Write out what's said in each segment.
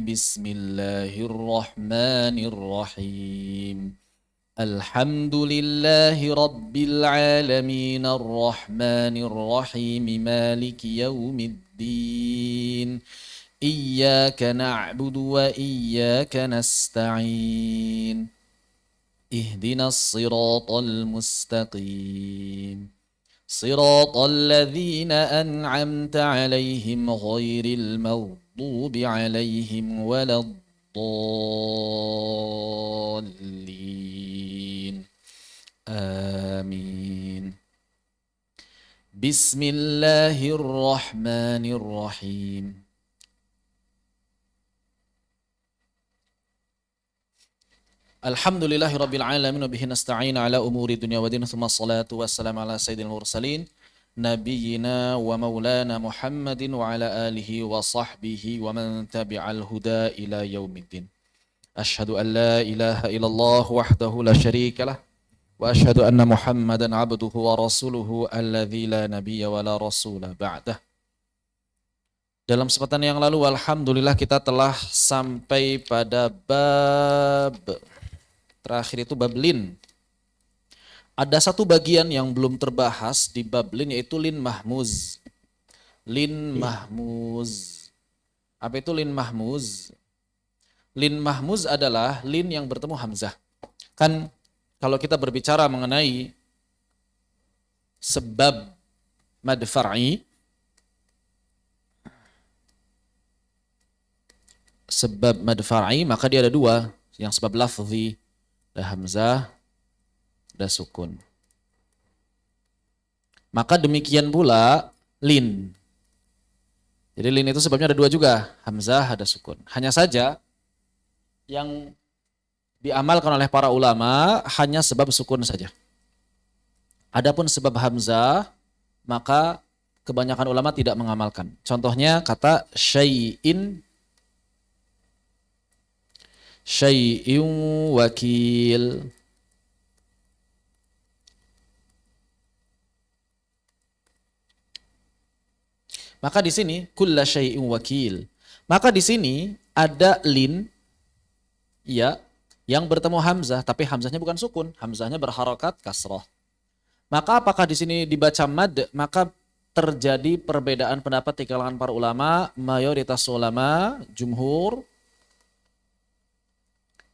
Bismillahirrahmanirrahim. Alhamdulillahi rabbil alamin arrahmanir rahim maliki yaumiddin. Iyyaka na'budu wa iyyaka nasta'in. Ihdinas siratal mustaqim. Siratal ladzina an'amta 'alaihim ghairil maghdubi 'alaihim waladdallin. Amin. Bismillahirrahmanirrahim. Alhamdulillahirabbil alamin wa bihi nasta'in ala umuri dunya waddin, tsumma shalatu wassalamu ala sayyidil mursalin nabiyyina wa maulana Muhammadin wa ala alihi wa sahbihi wa man tabi'al huda ila yaumiddin. Asyhadu an la ilaha illallah wahdahu la syarikalah wa asyhadu anna Muhammadan abduhu wa rasuluhu alladzi la nabiyya wa la rasula ba'dah. Dalam kesempatan yang lalu alhamdulillah kita telah sampai pada bab terakhir, itu bab lin. Ada satu bagian yang belum terbahas di bab lin, yaitu lin mahmuz. Lin mahmuz. Apa itu lin mahmuz? Lin mahmuz adalah lin yang bertemu hamzah. Kan kalau kita berbicara mengenai sebab mad far'i, sebab mad far'i, maka dia ada dua. Yang sebab lafzi, ada hamzah, ada sukun. Maka demikian pula lin. Jadi lin itu sebabnya ada dua juga, hamzah, ada sukun. Hanya saja yang diamalkan oleh para ulama hanya sebab sukun saja. Adapun sebab hamzah, maka kebanyakan ulama tidak mengamalkan. Contohnya kata syai'in wakil. Maka di sini kulla syai'in wakil. Maka di sini ada lin ya yang bertemu hamzah, tapi hamzahnya bukan sukun, hamzahnya berharokat kasrah. Maka apakah di sini dibaca mad? Maka terjadi perbedaan pendapat di kalangan para ulama. Mayoritas ulama, jumhur,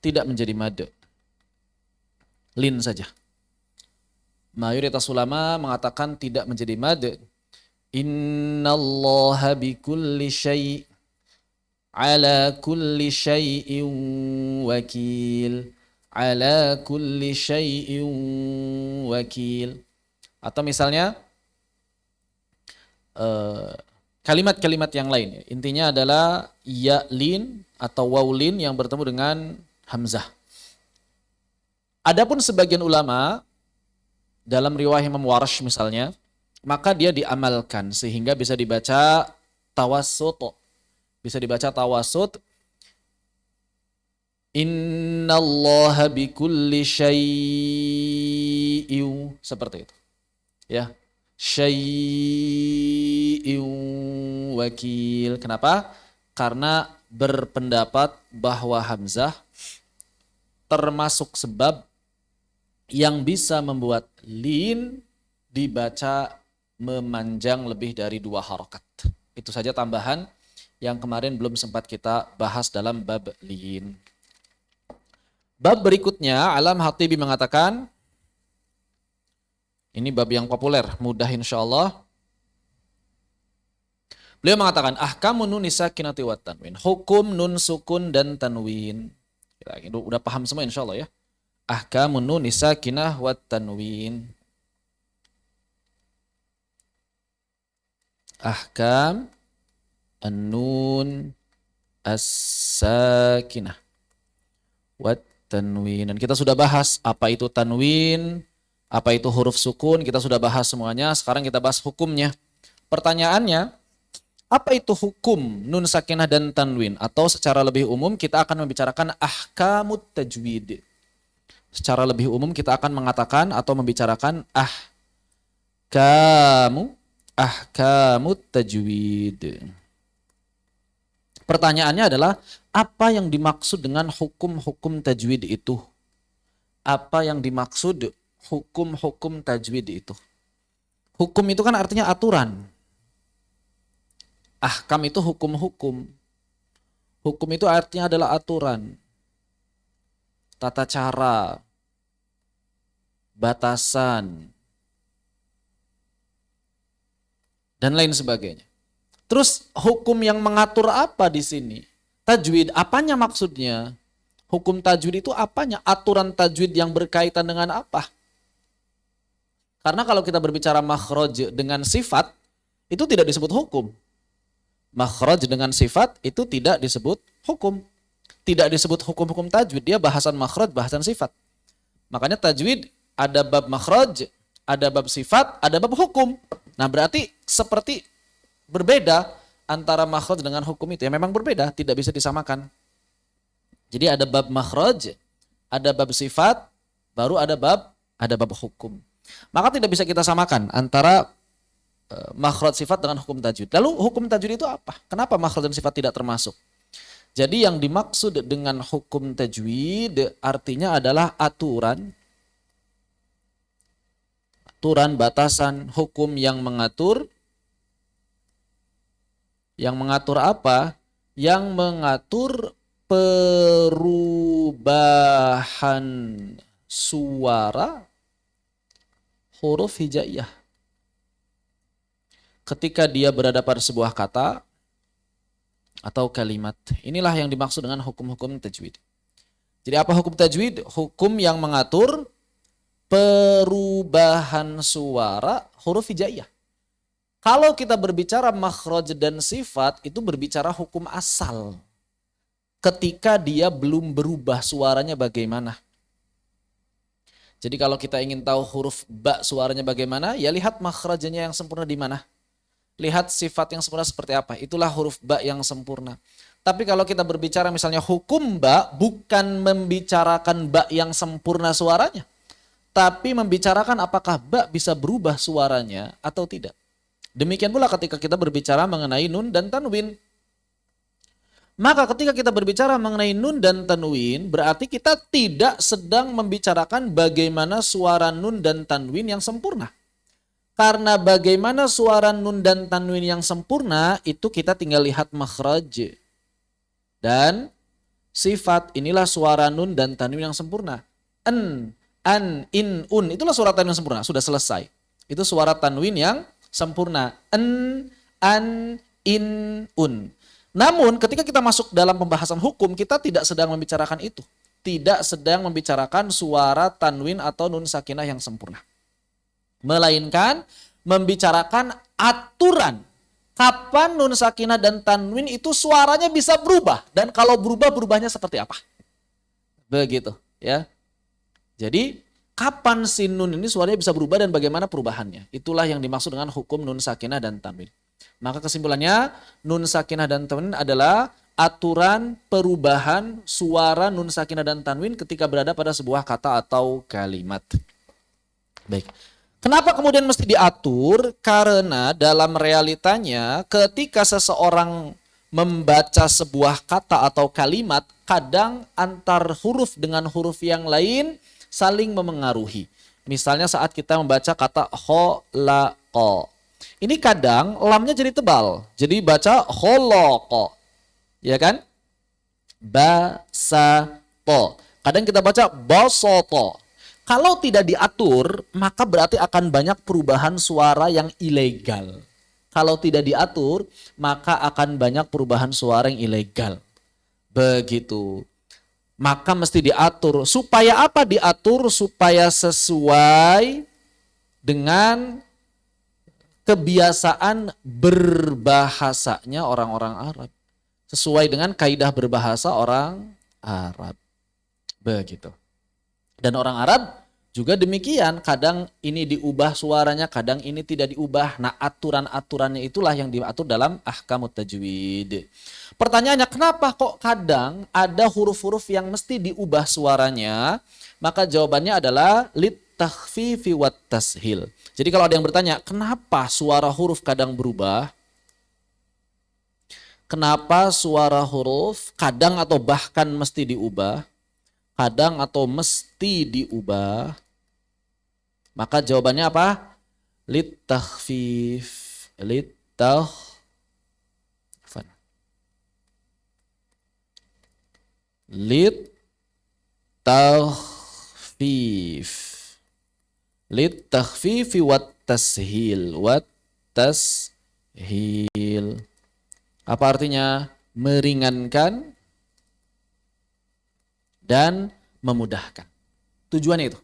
tidak menjadi mad, lin saja. Mayoritas ulama mengatakan tidak menjadi mad. Innallaha bikulli syai' ala kulli syai'in wakil. Ala kulli syai'in wakil. Atau misalnya kalimat-kalimat yang lain. Intinya adalah ya lin atau waw lin yang bertemu dengan hamzah. Adapun sebagian ulama dalam riwayat Imam Warsh misalnya, maka dia diamalkan sehingga bisa dibaca tawassut. Bisa dibaca tawassut. Innallaha bikulli syai'in, seperti itu. Ya. Syai'in wakil. Kenapa? Karena berpendapat bahwa hamzah termasuk sebab yang bisa membuat lin dibaca memanjang lebih dari dua harokat. Itu saja tambahan yang kemarin belum sempat kita bahas dalam bab lin. Bab berikutnya, Alam Hatibi mengatakan, ini bab yang populer, mudah insyaallah. Beliau mengatakan, ahkamun nun sakinati wat tanwin. Hukum nun sukun dan tanwin. Udah paham semua insyaallah ya. Ahkamun nun sakinah wat tanwin. Ahkam an-nun as-sakinah wat tanwin. Dan kita sudah bahas apa itu tanwin, apa itu huruf sukun, kita sudah bahas semuanya. Sekarang kita bahas hukumnya. Pertanyaannya, apa itu hukum nun sakinah dan tanwin? Atau secara lebih umum kita akan membicarakan ahkamut tajwid. Secara lebih umum kita akan mengatakan atau membicarakan ahkamut tajwid. Pertanyaannya adalah, Apa yang dimaksud dengan hukum-hukum tajwid itu? Apa yang dimaksud hukum-hukum tajwid itu? Hukum itu kan artinya aturan. Ahkam itu hukum-hukum. Hukum itu artinya adalah aturan, tata cara, batasan, dan lain sebagainya. Terus hukum yang mengatur apa di sini? Tajwid, apanya maksudnya? Hukum tajwid itu apanya? Aturan tajwid yang berkaitan dengan apa? Karena kalau kita berbicara makhraj dengan sifat, itu tidak disebut hukum. Makhraj dengan sifat itu tidak disebut hukum. Tidak disebut hukum-hukum tajwid, dia bahasan makhraj, bahasan sifat. Makanya tajwid ada bab makhraj, ada bab sifat, ada bab hukum. Nah berarti seperti berbeda antara makhraj dengan hukum itu. Ya memang berbeda, tidak bisa disamakan. Jadi ada bab makhraj, ada bab sifat, baru ada bab hukum. Maka tidak bisa kita samakan antara makhraj sifat dengan hukum tajwid. Lalu hukum tajwid itu apa? Kenapa makhraj dan sifat tidak termasuk? Jadi yang dimaksud dengan hukum tajwid artinya adalah aturan, batasan, hukum yang mengatur. Yang mengatur apa? Yang mengatur perubahan suara huruf hijaiyah. Ketika dia berada pada sebuah kata atau kalimat. Inilah yang dimaksud dengan hukum-hukum tajwid. Jadi apa hukum tajwid? Hukum yang mengatur perubahan suara huruf hijaiyah. Kalau kita berbicara makhraj dan sifat, itu berbicara hukum asal. Ketika dia belum berubah suaranya bagaimana. Jadi kalau kita ingin tahu huruf ba suaranya bagaimana, ya lihat makhrajnya yang sempurna di mana. Lihat sifat yang sempurna seperti apa. Itulah huruf ba yang sempurna. Tapi kalau kita berbicara misalnya hukum ba, bukan membicarakan ba yang sempurna suaranya. Tapi membicarakan apakah ba bisa berubah suaranya atau tidak. Demikian pula ketika kita berbicara mengenai nun dan tanwin. Maka ketika kita berbicara mengenai nun dan tanwin, berarti kita tidak sedang membicarakan bagaimana suara nun dan tanwin yang sempurna. Karena bagaimana suara nun dan tanwin yang sempurna, itu kita tinggal lihat makhraj. Dan sifat, inilah suara nun dan tanwin yang sempurna. An, in, un, itulah suara tanwin yang sempurna, sudah selesai. Itu suara tanwin yang sempurna. An, in, un. Namun ketika kita masuk dalam pembahasan hukum, kita tidak sedang membicarakan itu. Tidak sedang membicarakan suara tanwin atau nun sakinah yang sempurna. Melainkan membicarakan aturan. Kapan nun sakinah dan tanwin itu suaranya bisa berubah. Dan kalau berubah, berubahnya seperti apa. Begitu ya. Jadi kapan si nun ini suaranya bisa berubah dan bagaimana perubahannya. Itulah yang dimaksud dengan hukum nun sakinah dan tanwin. Maka kesimpulannya nun sakinah dan tanwin adalah aturan perubahan suara nun sakinah dan tanwin ketika berada pada sebuah kata atau kalimat. Baik. Kenapa kemudian mesti diatur? Karena dalam realitanya ketika seseorang membaca sebuah kata atau kalimat, kadang antar huruf dengan huruf yang lain saling memengaruhi. Misalnya saat kita membaca kata kholaqa. Ini kadang lamnya jadi tebal. Jadi baca kholaqa. Ya kan? Basato. Kadang kita baca basoto. Kalau tidak diatur, maka berarti akan banyak perubahan suara yang ilegal. Kalau tidak diatur, maka akan banyak perubahan suara yang ilegal. Begitu. Maka mesti diatur. Supaya apa diatur? Supaya sesuai dengan kebiasaan berbahasanya orang-orang Arab. Sesuai dengan kaidah berbahasa orang Arab. Begitu. Dan orang Arab juga demikian, kadang ini diubah suaranya, kadang ini tidak diubah. Nah, aturan-aturannya itulah yang diatur dalam ahkamut tajwid. Pertanyaannya, kenapa kok kadang ada huruf-huruf yang mesti diubah suaranya? Maka jawabannya adalah litakhfifi wat tashil. Jadi kalau ada yang bertanya, kenapa suara huruf kadang berubah? Kenapa suara huruf kadang atau bahkan mesti diubah, kadang atau mesti diubah? Maka jawabannya apa? Litakhfif. Litakhfif. Litakhfifi wat tashil. Apa artinya? Meringankan dan memudahkan. Tujuannya itu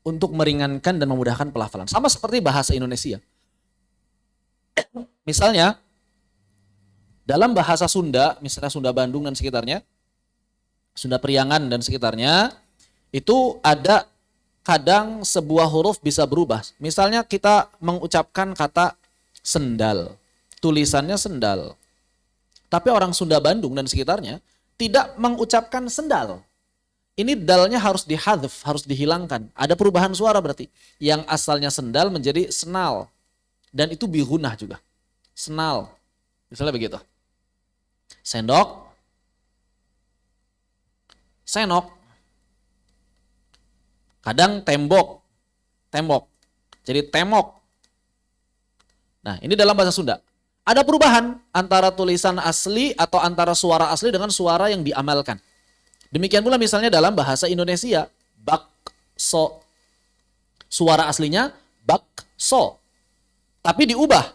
untuk meringankan dan memudahkan pelafalan. Sama seperti bahasa Indonesia. Misalnya dalam bahasa Sunda, misalnya Sunda Bandung dan sekitarnya, Sunda Priangan dan sekitarnya, itu ada kadang sebuah huruf bisa berubah. Misalnya kita mengucapkan kata sendal, tulisannya sendal. Tapi orang Sunda Bandung dan sekitarnya tidak mengucapkan sendal. Ini dalnya harus dihadzf, harus dihilangkan. Ada perubahan suara berarti. Yang asalnya sendal menjadi senal. Dan itu bigunah juga. Senal. Misalnya begitu. Sendok. Senok. Kadang tembok. Tembok. Jadi temok. Nah, ini dalam bahasa Sunda. Ada perubahan antara tulisan asli atau antara suara asli dengan suara yang diamalkan. Demikian pula misalnya dalam bahasa Indonesia, bakso. Suara aslinya bakso. Tapi diubah.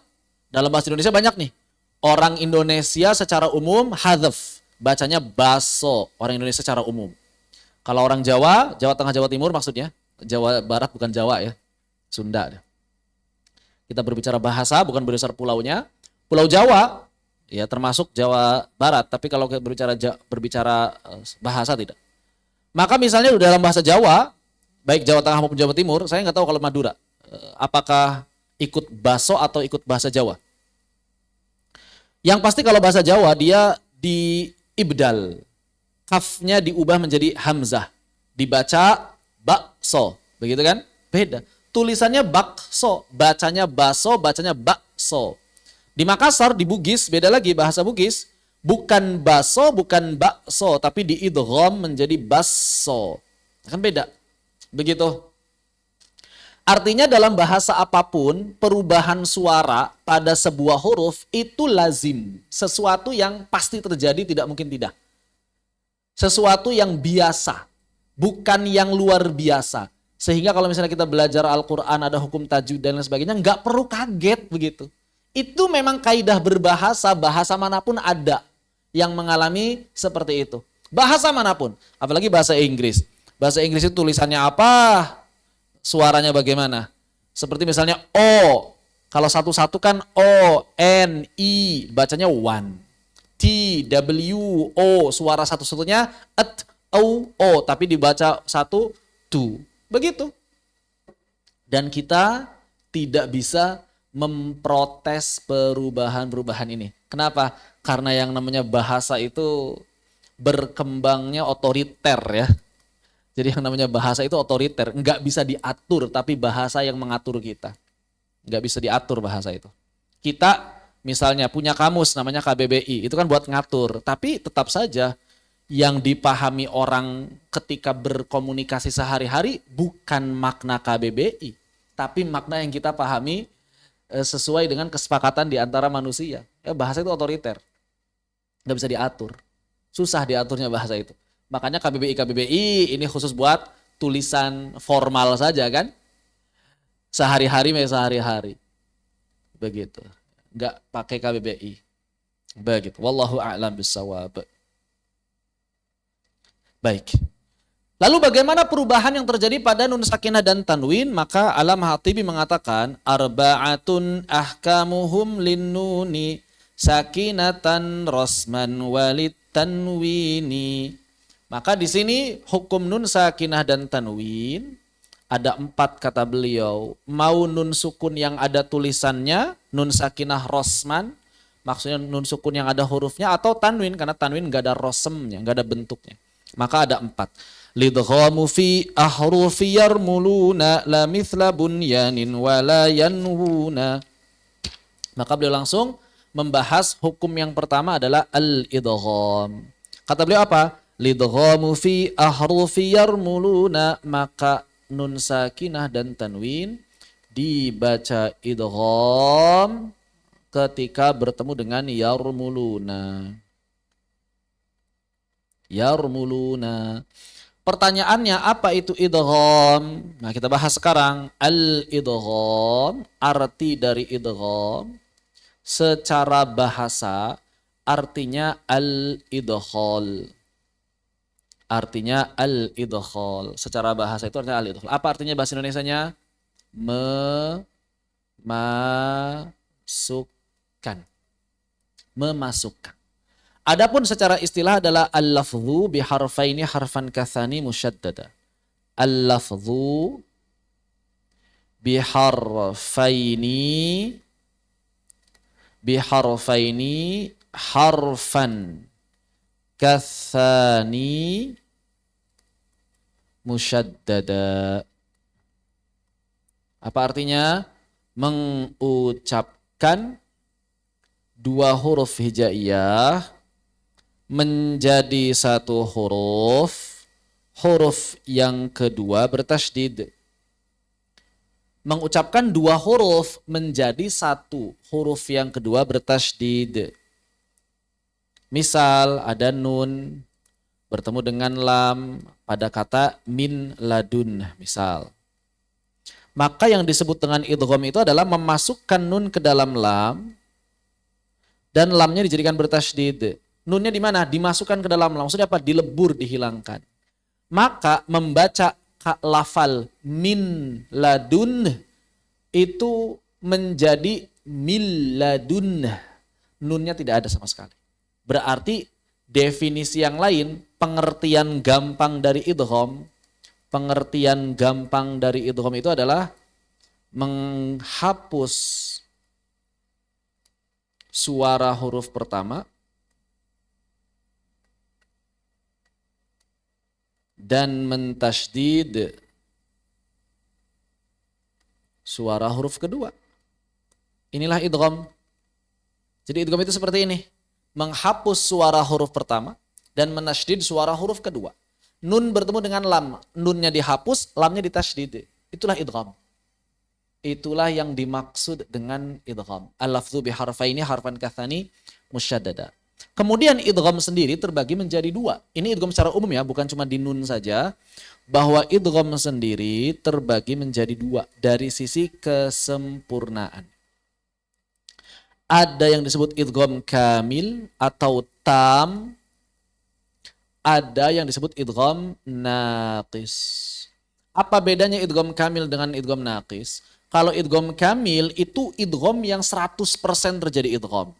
Dalam bahasa Indonesia banyak nih. Orang Indonesia secara umum hadzf, bacanya baso. Orang Indonesia secara umum. Kalau orang Jawa, Jawa Tengah, Jawa Timur maksudnya. Jawa Barat bukan Jawa ya. Sunda. Kita berbicara bahasa bukan berdasar pulaunya. Pulau Jawa ya termasuk Jawa Barat, tapi kalau kita berbicara bahasa tidak. Maka misalnya dalam bahasa Jawa, baik Jawa Tengah maupun Jawa Timur, saya nggak tahu kalau Madura, apakah ikut baso atau ikut bahasa Jawa. Yang pasti kalau bahasa Jawa dia diibdal, kafnya diubah menjadi hamzah, dibaca bakso, begitu kan? Beda. Tulisannya bakso, bacanya baso, bacanya bakso. Di Makassar, di Bugis, beda lagi bahasa Bugis. Bukan baso, bukan bakso, tapi diidgham menjadi basso. Kan beda. Begitu. Artinya dalam bahasa apapun, perubahan suara pada sebuah huruf itu lazim. Sesuatu yang pasti terjadi, tidak mungkin tidak. Sesuatu yang biasa, bukan yang luar biasa. Sehingga kalau misalnya kita belajar Al-Quran, ada hukum tajwid dan lain sebagainya, nggak perlu kaget begitu. Itu memang kaidah berbahasa, bahasa manapun ada yang mengalami seperti itu. Bahasa manapun, apalagi bahasa Inggris. Bahasa Inggris itu tulisannya apa, suaranya bagaimana. Seperti misalnya O, kalau satu-satu kan O, N, I, bacanya one. T, W, O, suara satu-satunya et, O, tapi dibaca satu, tu. Begitu. Dan kita tidak bisa memprotes perubahan-perubahan ini. Kenapa? Karena yang namanya bahasa itu berkembangnya otoriter ya. Jadi yang namanya bahasa itu otoriter. Enggak bisa diatur, tapi bahasa yang mengatur kita. Enggak bisa diatur bahasa itu. Kita misalnya punya kamus namanya KBBI, itu kan buat ngatur. Tapi tetap saja yang dipahami orang ketika berkomunikasi sehari-hari bukan makna KBBI. Tapi makna yang kita pahami sesuai dengan kesepakatan di antara manusia. Ya, bahasa itu otoriter. Nggak bisa diatur. Susah diaturnya bahasa itu. Makanya KBBI ini khusus buat tulisan formal saja kan. Sehari-hari. Begitu. Nggak pakai KBBI. Begitu. Wallahu a'lam bissawab. Baik. Lalu bagaimana perubahan yang terjadi pada nun sakinah dan tanwin? Maka Al-Hatibi mengatakan arba'atun ahkamuhum linnuni sakinatan rosman walid tanwini. Maka di sini hukum nun sakinah dan tanwin ada 4 kata beliau. Mau nun sukun yang ada tulisannya, nun sakinah rosman, maksudnya nun sukun yang ada hurufnya, atau tanwin karena tanwin nggak ada rosemnya, nggak ada bentuknya. Maka ada 4. Lidghamu fi ahrufi yarmuluna la mithla bunyanin wala yanwuna. Maka beliau langsung membahas hukum yang pertama adalah al-idgham. Kata beliau apa? Lidghamu fi ahrufi yarmuluna, maka nun sakinah dan tanwin dibaca idgham ketika bertemu dengan yarmuluna. Yarmuluna. Pertanyaannya apa itu idgham? Nah, kita bahas sekarang al-idgham, arti dari idgham. Secara bahasa artinya al-idkhal. Artinya al-idkhal. Secara bahasa itu artinya al-idkhal. Apa artinya bahasa Indonesianya? Memasukkan. Memasukkan. Adapun secara istilah adalah al-lafdhu biharfaini harfan kathani musyaddada. Al-lafdhu biharfaini harfan kathani musyaddada. Apa artinya? Mengucapkan dua huruf hijaiyah menjadi satu huruf, huruf yang kedua bertasydid. Mengucapkan dua huruf menjadi satu, huruf yang kedua bertasydid. Misal ada nun bertemu dengan lam pada kata min ladun misal. Maka yang disebut dengan idgham itu adalah memasukkan nun ke dalam lam dan lamnya dijadikan bertasydid. Nunnya di mana? Dimasukkan ke dalam lam. Maksudnya apa? Dilebur, dihilangkan. Maka membaca lafal min ladun itu menjadi mil ladun. Nunnya tidak ada sama sekali. Berarti definisi yang lain, pengertian gampang dari idgham itu adalah menghapus suara huruf pertama dan mentasydid suara huruf kedua. Inilah idgham. Jadi idgham itu seperti ini. Menghapus suara huruf pertama dan menasydid suara huruf kedua. Nun bertemu dengan lam. Nunnya dihapus, lamnya ditasydid. Itulah idgham. Itulah yang dimaksud dengan idgham. Al-lafdhu biharfaini harfan kathani musyaddada. Kemudian idgham sendiri terbagi menjadi dua. Ini idgham secara umum ya, bukan cuma di nun saja. Bahwa idgham sendiri terbagi menjadi dua dari sisi kesempurnaan. Ada yang disebut idgham kamil atau tam. Ada yang disebut idgham naqis. Apa bedanya idgham kamil dengan idgham naqis? Kalau idgham kamil itu idgham yang 100% terjadi idgham.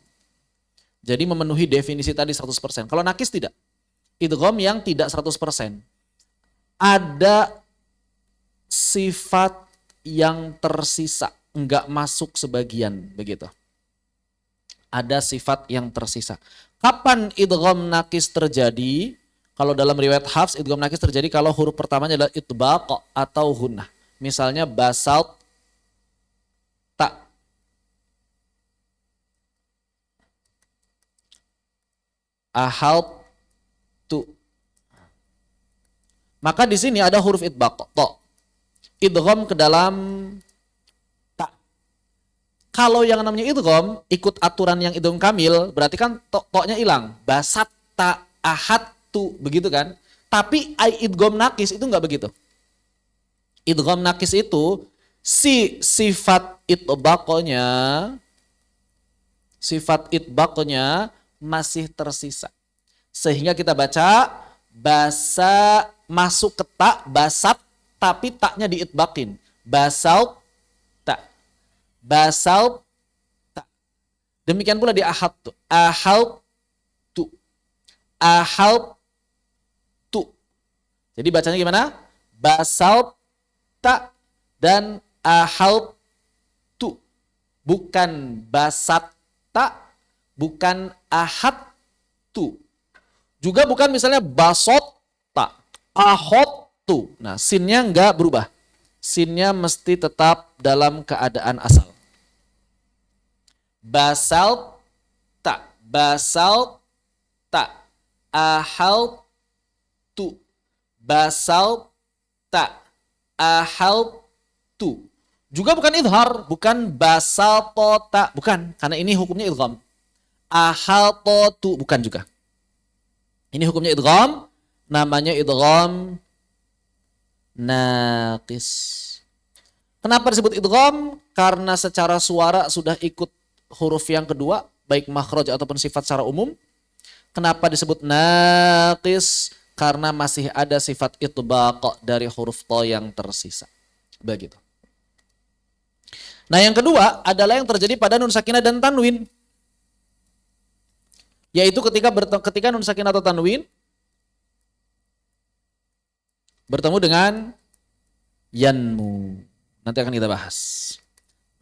Jadi memenuhi definisi tadi 100%. Kalau naqis tidak. Idgham yang tidak 100%. Ada sifat yang tersisa, enggak masuk sebagian, begitu. Ada sifat yang tersisa. Kapan idgham naqis terjadi? Kalau dalam riwayat Hafs, idgham naqis terjadi kalau huruf pertamanya adalah itbaq atau hunnah. Misalnya basalt ta. Ahal tu. Maka di sini ada huruf itbaq, to. Idgham ke dalam ta. Kalau yang namanya idgham ikut aturan yang idgham kamil, berarti kan to-nya hilang. Basat ta ahad tu, begitu kan? Tapi idgham naqis itu enggak begitu. Idgham naqis itu sifat itbaqnya masih tersisa. Sehingga kita baca basa masuk ke ta, basat, tapi taknya diitbaqin. Basal ta. Basal ta. Demikian pula di ahad tu. Ahal tu. Ahal tu. Jadi bacanya gimana? Basal ta dan ahal tu. Bukan basat ta, bukan ahad tu. Juga bukan misalnya basot ta, ahot tu. Nah, sinnya enggak berubah. Sinnya mesti tetap dalam keadaan asal. Basal basalta, ahaltu, basalta, ahaltu. Juga bukan idhar, bukan basaltota, bukan, karena ini hukumnya idgham. Ahaltotu, bukan juga. Ini hukumnya idgham, namanya idgham naqis. Kenapa disebut idgham? Karena secara suara sudah ikut huruf yang kedua, baik makhraj ataupun sifat secara umum. Kenapa disebut naqis? Karena masih ada sifat itbaq dari huruf ta yang tersisa. Begitu. Nah, yang kedua adalah yang terjadi pada nun sakinah dan tanwin. Yaitu ketika nun sakinah atau tanwin bertemu dengan yanmu. Nanti akan kita bahas.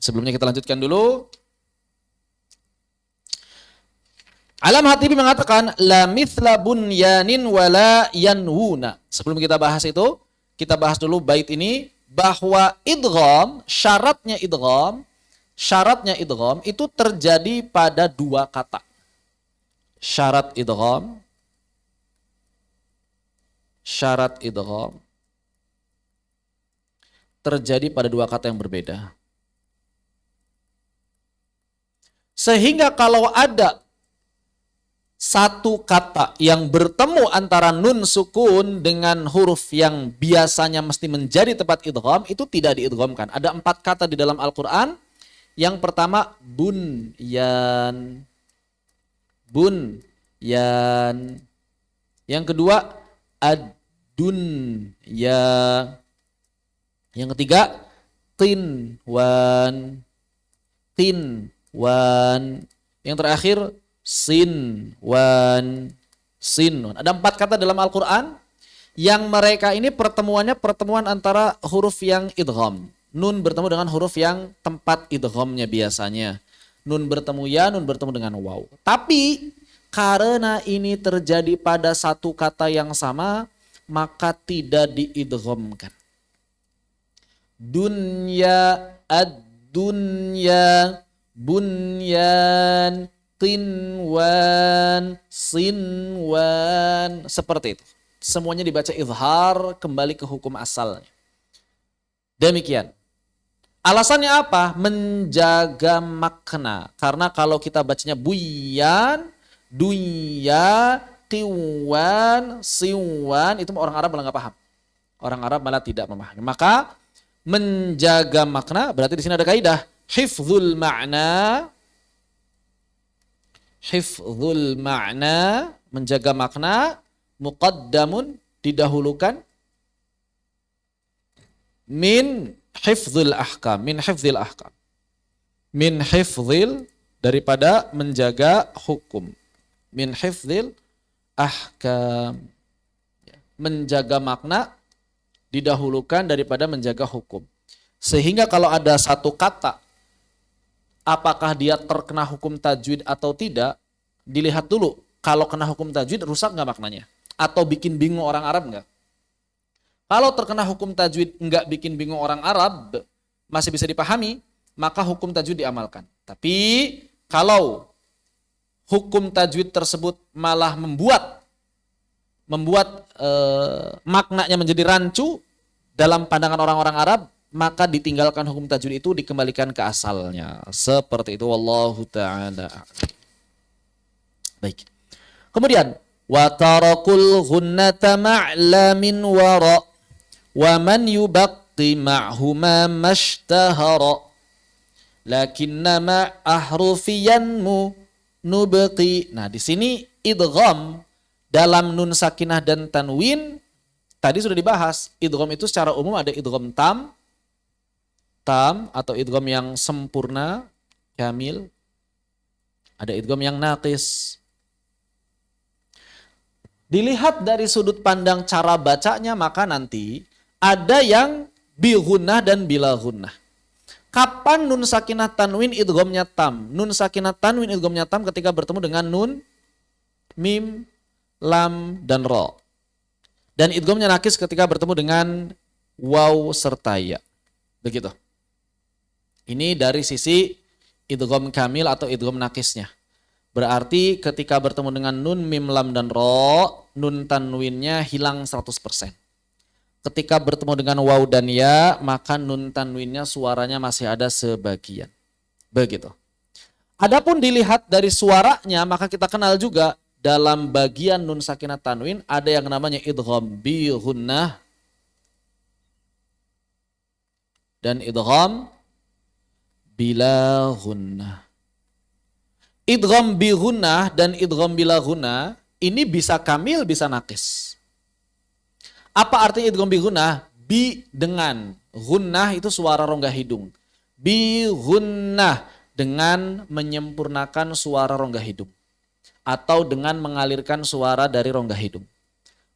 Sebelumnya kita lanjutkan dulu. Alam Hatibi mengatakan la mithla bunyanin wala yanwuna. Sebelum kita bahas itu, kita bahas dulu bait ini bahwa idgham, syaratnya idgham itu terjadi pada dua kata. Syarat idgham terjadi pada dua kata yang berbeda. Sehingga kalau ada satu kata yang bertemu antara nun sukun dengan huruf yang biasanya mesti menjadi tempat idgham, itu tidak diidghamkan. Ada 4 kata di dalam Al-Quran. Yang pertama bunyan. Yang kedua ad-dunya. Yang ketiga tinwan. Yang terakhir sinwan. Ada 4 kata dalam Al-Quran yang mereka ini pertemuan antara huruf yang idgham. Nun bertemu dengan huruf yang tempat idghamnya biasanya. Nun bertemu ya, nun bertemu dengan waw. Tapi karena ini terjadi pada satu kata yang sama, maka tidak diidghamkan. Dunya, ad-dunya, bunyan, tinwan, sinwan, seperti itu. Semuanya dibaca izhar, kembali ke hukum asalnya. Demikian. Alasannya apa? Menjaga makna. Karena kalau kita bacanya buyan, dunya, tiwan, siwan, itu orang Arab malah nggak paham. Orang Arab malah tidak memahami. Maka menjaga makna, berarti di sini ada kaidah. Hifdzul ma'na, menjaga makna, muqaddamun, didahulukan, min hifdzil ahkam, daripada menjaga hukum, min hifdzil ahkam, menjaga makna didahulukan daripada menjaga hukum. Sehingga kalau ada satu kata, apakah dia terkena hukum tajwid atau tidak, dilihat dulu. Kalau kena hukum tajwid, rusak nggak maknanya? Atau bikin bingung orang Arab nggak? Kalau terkena hukum tajwid nggak bikin bingung orang Arab, masih bisa dipahami, maka hukum tajwid diamalkan. Tapi kalau hukum tajwid tersebut malah membuat maknanya menjadi rancu dalam pandangan orang-orang Arab, maka ditinggalkan hukum tajwid itu, dikembalikan ke asalnya. Seperti itu, wallahu ta'ala. Baik. Kemudian, wa tarakul ghunnata ma'la min wara wa man yubaqqi ma'huma mashtahara lakinna ma'ahrufiyan nubqi. Nah, di sini idgham dalam nun sakinah dan tanwin tadi sudah dibahas. Idgham itu secara umum ada idgham tam atau idgham yang sempurna, kamil. Ada idgham yang naqis. Dilihat dari sudut pandang cara bacanya, maka nanti ada yang bi ghunnah dan bila ghunnah. Kapan nun sakinah tanwin idghamnya tam? Nun sakinah tanwin idghamnya tam ketika bertemu dengan nun, mim, lam, dan ra. Dan idghamnya nakis ketika bertemu dengan waw serta ya. Begitu. Ini dari sisi idgham kamil atau idgham nakisnya. Berarti ketika bertemu dengan nun, mim, lam, dan ro, nun tanwinnya hilang 100%. Ketika bertemu dengan waw dan ya, maka nun tanwinnya suaranya masih ada sebagian. Begitu. Adapun dilihat dari suaranya, maka kita kenal juga dalam bagian nun sakinah tanwin ada yang namanya idgham bi gunnah dan idgham bila gunnah. Idgham bi gunnah dan idgham bila gunnah ini bisa kamil, bisa nakis. Apa artinya idgham bi gunnah? Bi dengan, gunnah itu suara rongga hidung. Bi gunnah dengan menyempurnakan suara rongga hidung atau dengan mengalirkan suara dari rongga hidung.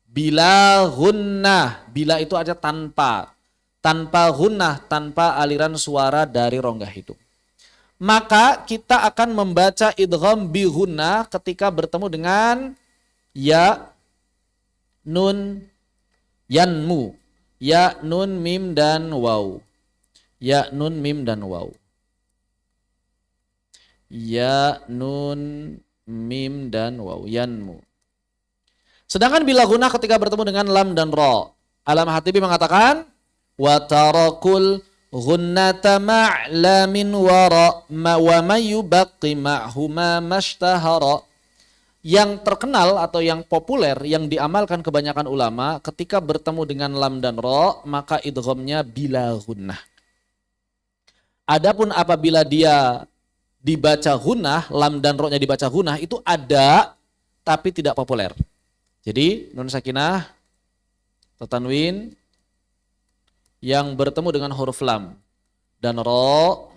Bila gunnah, bila itu aja tanpa gunnah, tanpa aliran suara dari rongga hidung. Maka kita akan membaca idgham bi gunnah ketika bertemu dengan ya, nun, yanmu, ya, nun, mim, dan waw. Ya, nun, mim, dan waw. Ya, nun, mim, dan waw. Yanmu. Sedangkan bila gunnah ketika bertemu dengan lam dan ro. Al-Hatibi mengatakan wa tarakul ghunnata ma'lamin wara wa mayubaqi ma'huma mashtahara. Yang terkenal atau yang populer yang diamalkan kebanyakan ulama ketika bertemu dengan lam dan ro, maka idghamnya bila gunnah. Adapun apabila dia dibaca gunnah, lam dan ro-nya dibaca gunnah, itu ada tapi tidak populer. Jadi nun sakinah atau tanwin yang bertemu dengan huruf lam dan ro,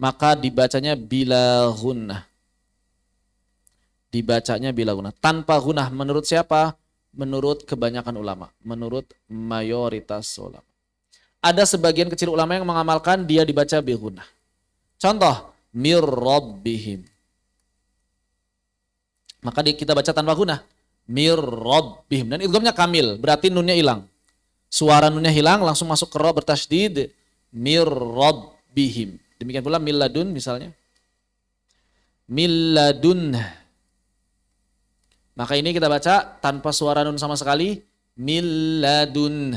maka dibacanya bila gunnah. Dibacanya bila gunnah. Tanpa gunnah menurut siapa? Menurut kebanyakan ulama. Menurut mayoritas ulama. Ada sebagian kecil ulama yang mengamalkan dia dibaca bi gunnah. Contoh, mir rabbihim. Maka kita baca tanpa gunnah. Mir rabbihim. Dan idghamnya kamil, berarti nunnya hilang. Suara nunnya hilang, langsung masuk ke ro bertasydid. Mir rabbihim. Demikian pula milladun misalnya. Milladun. Maka ini kita baca tanpa suara nun sama sekali. Milladun.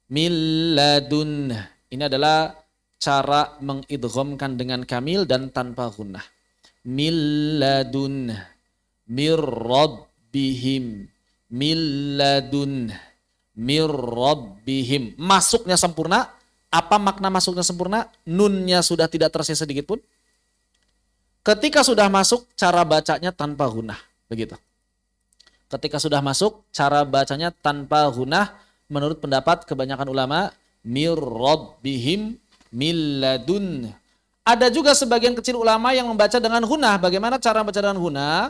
Milladun. Ini adalah cara mengidghamkan dengan kamil dan tanpa gunnah. Milladun. Mir rabbihim. Milladun. Mir rabbihim. Masuknya sempurna. Apa makna masuknya sempurna? Nunnya sudah tidak tersisa sedikit pun. Ketika sudah masuk, cara bacanya tanpa gunnah. Begitu. Ketika sudah masuk, cara bacanya tanpa gunnah menurut pendapat kebanyakan ulama, mir rabbihim milladun. Ada juga sebagian kecil ulama yang membaca dengan gunnah. Bagaimana cara membaca dengan gunnah?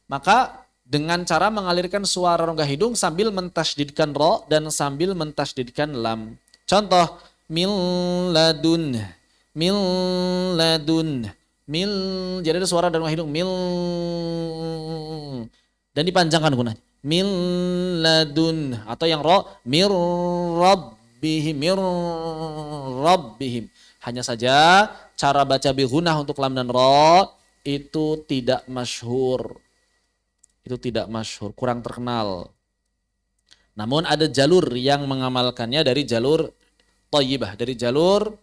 Maka dengan cara mengalirkan suara rongga hidung sambil mentasydidkan ro dan sambil mentasydidkan lam. Contoh, milladun, milladun, mil. Jadi ada suara dari rongga hidung, mil. Dan dipanjangkan gunnah. Min ladun atau yang ro mir rabbihim, mir rabbihim. Hanya saja cara baca bi gunnah untuk lam dan ro itu tidak masyhur. Itu tidak masyhur, kurang terkenal. Namun ada jalur yang mengamalkannya dari jalur thayyibah, dari jalur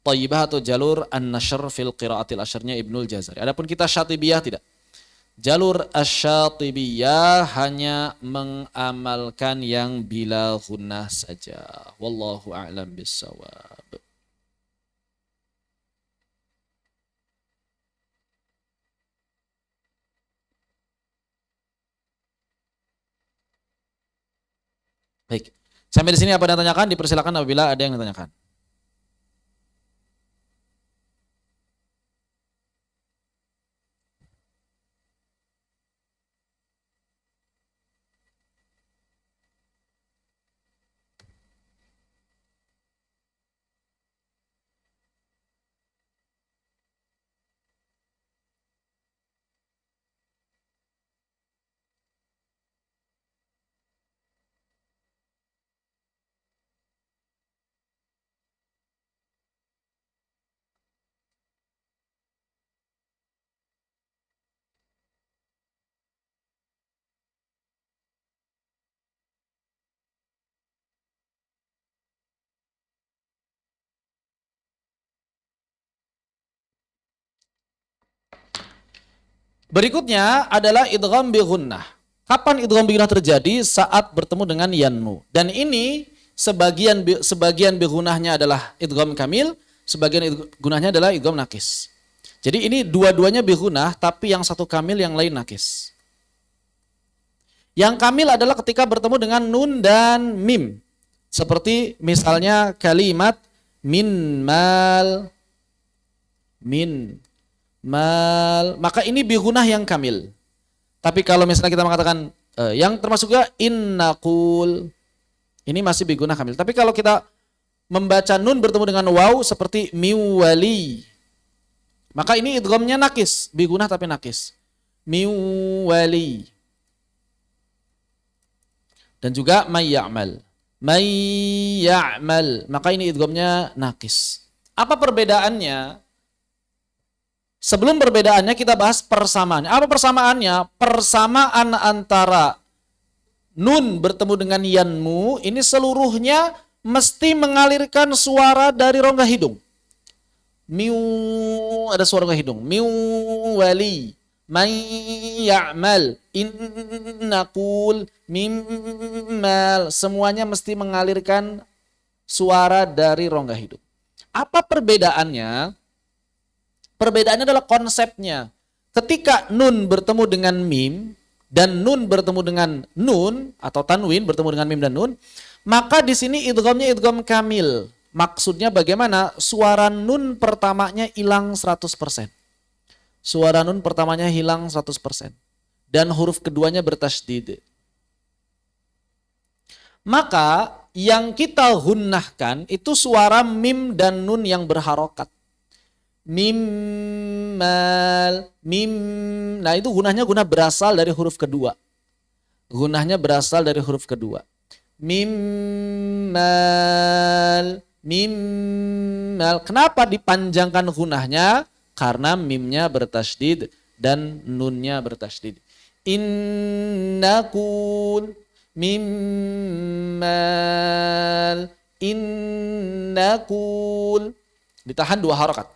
thayyibah atau jalur an-nashr fil qiraatil asyarnya Ibnul Jazari. Adapun kita Syatibiyah tidak. Jalur Asy-Syatibiyah hanya mengamalkan yang bila gunnah saja. Wallahu a'lam bissawab. Baik. Sampai di sini apa yang ditanyakan? Dipersilakan apabila ada yang ditanyakan. Berikutnya adalah idgham bi gunnah. Kapan idgham bi gunnah terjadi? Saat bertemu dengan yanmu. Dan ini sebagian bi gunnahnya adalah idgham kamil, sebagian gunnahnya adalah idgham nakis. Jadi ini dua-duanya bi gunnah, tapi yang satu kamil, yang lain nakis. Yang kamil adalah ketika bertemu dengan nun dan mim. Seperti misalnya kalimat min mal, maka ini bi gunnah yang kamil. Tapi kalau misalnya kita mengatakan yang termasuk juga innaqul, ini masih bi gunnah kamil. Tapi kalau kita membaca nun bertemu dengan waw seperti miwali, maka ini idghamnya nakis, bi gunnah tapi nakis. Miwali. Dan juga mayya'mal. Mayya'mal, maka ini idghamnya nakis. Apa perbedaannya? Sebelum perbedaannya kita bahas persamaannya. Apa persamaannya? Persamaan antara nun bertemu dengan yanmu ini seluruhnya mesti mengalirkan suara dari rongga hidung. Miu, ada suara rongga hidung. Miu wali, may ya'mal, innaqul, mimmal. Semuanya mesti mengalirkan suara dari rongga hidung. Apa perbedaannya? Perbedaannya adalah konsepnya. Ketika nun bertemu dengan mim dan nun bertemu dengan nun atau tanwin bertemu dengan mim dan nun, maka di sini idghamnya idgham kamil. Maksudnya bagaimana? Suara nun pertamanya hilang 100%. Suara nun pertamanya hilang 100%. Dan huruf keduanya bertasydid. Maka yang kita gunnahkan itu suara mim dan nun yang berharokat. Mimmal, mim. Nah itu gunahnya berasal dari huruf kedua. Gunahnya berasal dari huruf kedua. Mimmal, mimmal. Kenapa dipanjangkan gunahnya? Karena mimnya bertasydid dan nunnya bertasydid. Innakul, mimmal, innakul. Ditahan 2 harokat.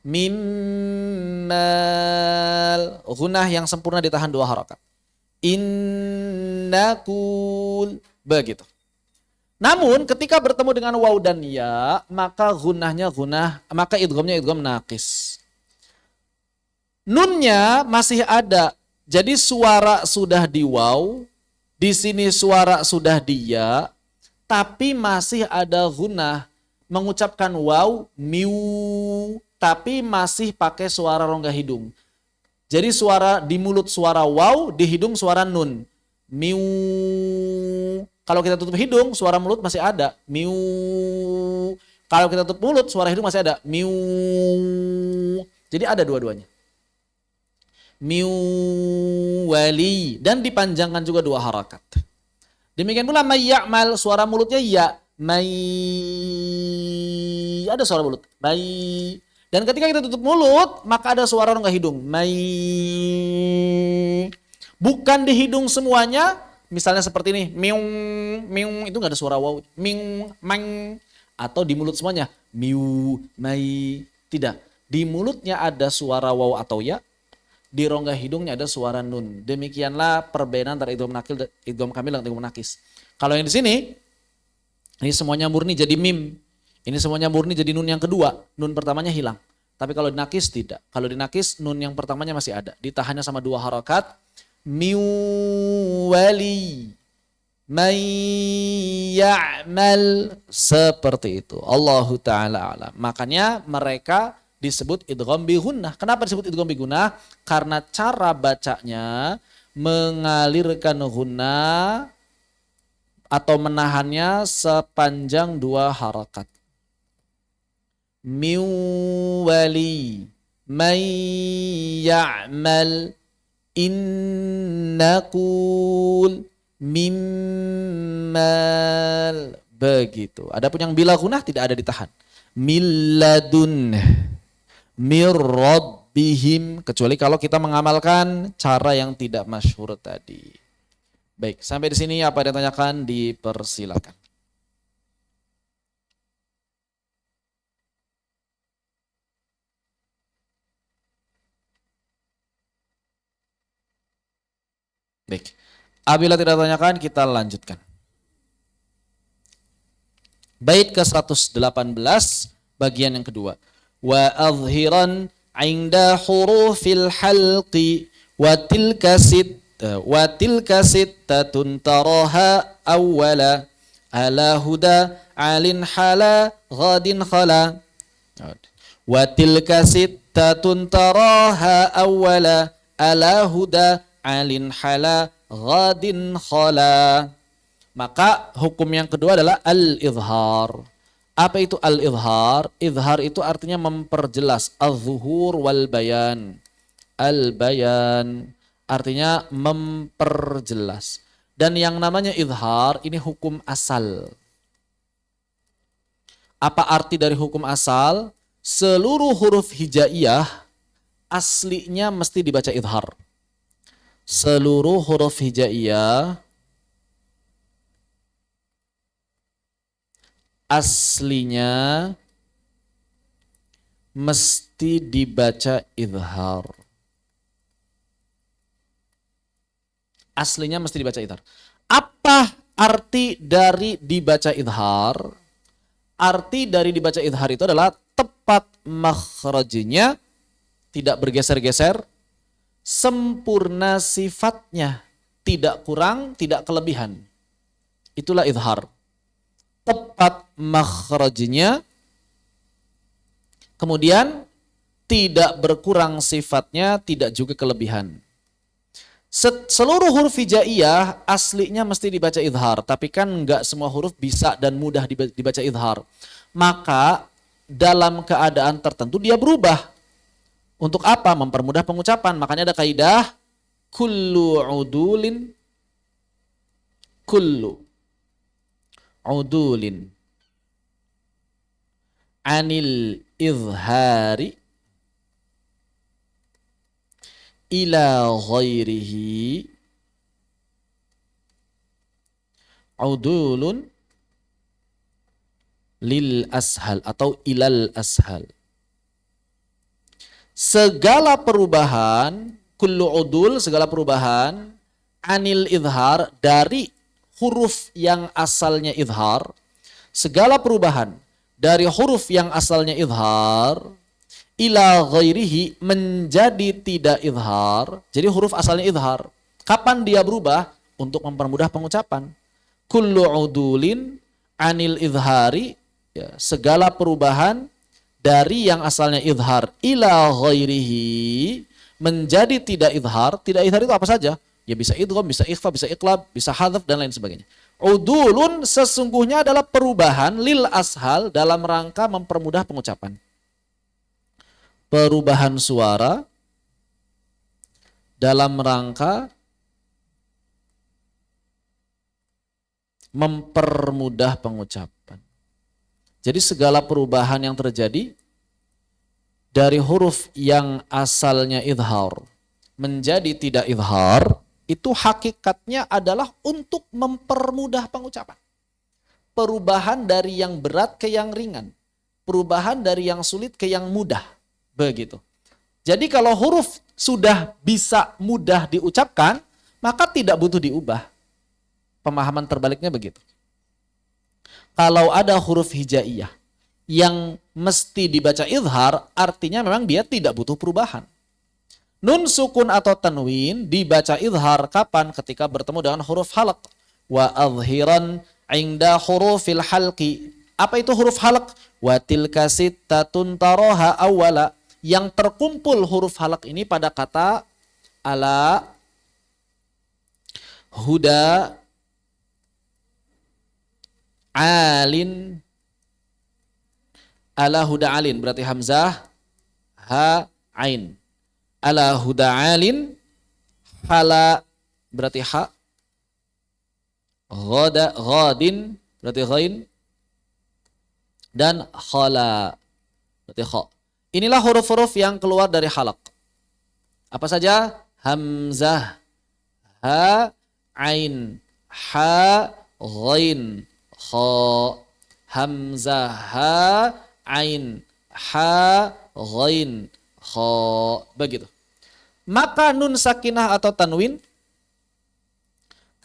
Mimmal, gunnah yang sempurna ditahan 2 harokat. Innakul, begitu. Namun ketika bertemu dengan waw dan ya, maka gunnahnya gunnah, maka idghamnya idgham nakis. Nunnya masih ada, jadi suara sudah di waw, di sini suara sudah di ya, tapi masih ada gunnah. Mengucapkan waw, miu, tapi masih pakai suara rongga hidung. Jadi suara di mulut suara waw, di hidung suara nun. Miu. Kalau kita tutup hidung, suara mulut masih ada. Miu. Kalau kita tutup mulut, suara hidung masih ada. Miu. Jadi ada dua-duanya. Miu wali. Dan dipanjangkan juga 2 harakat. Demikian pula mayya'mal, suara mulutnya ya. May, ada suara mulut. May. Dan ketika kita tutup mulut, maka ada suara rongga hidung. May. Bukan di hidung semuanya. Misalnya seperti ini. Miung, miung. Itu gak ada suara waw. Miung, mang. Atau di mulut semuanya. Miu, may. Tidak. Di mulutnya ada suara waw atau ya. Di rongga hidungnya ada suara nun. Demikianlah perbedaan antara idgham kamil dan idgham nakis. Kalau yang di sini, ini semuanya murni jadi mim. Ini semuanya murni jadi nun yang kedua. Nun pertamanya hilang. Tapi kalau dinakis tidak. Kalau dinakis nun yang pertamanya masih ada. Ditahannya sama 2 harakat. Miu wali. May ya'mal. Seperti itu. Allahu ta'ala alam. Makanya mereka disebut idgham bi gunnah. Kenapa disebut idgham bi gunnah? Karena cara bacanya mengalirkan gunnah atau menahannya sepanjang 2 harakat. Miwali, may ya'mal, innakul, mimmal. Begitu. Adapun yang bila gunnah tidak ada ditahan. Milladun, mirrabbihim. Kecuali kalau kita mengamalkan cara yang tidak masyhur tadi. Baik, sampai di sini apa yang ditanyakan dipersilakan. Baik. Apabila tidak tanyakan, kita lanjutkan. Bait ke-118 bagian yang kedua. Wa adhiran 'inda hurufil halqi wa tilka sittatun taraha awwala ala huda 'alin hala ghadin khala. Wa tilka sittatun taraha awwala ala huda 'alin hala ghadin khala. Maka hukum yang kedua adalah al-izhar. Apa itu al-izhar? Izhar itu artinya memperjelas. Az-zuhur wal bayan. Al-bayan artinya memperjelas. Dan yang namanya izhar ini hukum asal. Apa arti dari hukum asal? Seluruh huruf hijaiyah aslinya mesti dibaca izhar. Seluruh huruf hijaiyah aslinya mesti dibaca izhar. Aslinya mesti dibaca izhar. Apa arti dari dibaca izhar? Arti dari dibaca izhar itu adalah tepat makhrajnya, tidak bergeser-geser, sempurna sifatnya, tidak kurang, tidak kelebihan. Itulah izhar. Tepat makhrajnya, kemudian tidak berkurang sifatnya, tidak juga kelebihan. Seluruh huruf hijaiyah aslinya mesti dibaca izhar, tapi kan enggak semua huruf bisa dan mudah dibaca izhar. Maka dalam keadaan tertentu dia berubah. Untuk apa? Mempermudah pengucapan. Makanya ada kaidah kullu udulin anil izhari ila ghairihi udulun lil ashal atau ilal ashal. Segala perubahan, kullu udul, segala perubahan anil izhar, dari huruf yang asalnya izhar, segala perubahan dari huruf yang asalnya izhar ila ghairihi menjadi tidak izhar. Jadi huruf asalnya izhar. Kapan dia berubah? Untuk mempermudah pengucapan. Kullu udulin anil izhari, ya, segala perubahan dari yang asalnya izhar ila ghairihi menjadi tidak izhar. Tidak izhar itu apa saja? Ya bisa idgham, bisa ikhfa, bisa iqlab, bisa hadzaf dan lain sebagainya. Udulun sesungguhnya adalah perubahan lil ashal dalam rangka mempermudah pengucapan. Perubahan suara dalam rangka mempermudah pengucapan. Jadi segala perubahan yang terjadi dari huruf yang asalnya izhar menjadi tidak izhar, itu hakikatnya adalah untuk mempermudah pengucapan. Perubahan dari yang berat ke yang ringan. Perubahan dari yang sulit ke yang mudah. Begitu. Jadi kalau huruf sudah bisa mudah diucapkan, maka tidak butuh diubah. Pemahaman terbaliknya begitu. Kalau ada huruf hijaiyah yang mesti dibaca izhar, artinya memang dia tidak butuh perubahan. Nun sukun atau tanwin dibaca izhar kapan? Ketika bertemu dengan huruf halq. Wa adhiran 'inda hurufil halqi. Apa itu huruf halq? Wa tilka sittatun taraha awwala. Yang terkumpul huruf halq ini pada kata ala, huda, alin. Ala huda alin berarti hamzah, ha, ain. Ala huda alin, hala berarti ha, ghadin berarti ghain, dan khala berarti kha. Inilah huruf-huruf yang keluar dari halaq. Apa saja? Hamzah, ha, ain, ha, ghain, kha. Hamzah, ha, ain, ha, ghain, kha. Begitu. Maka nun sakinah atau tanwin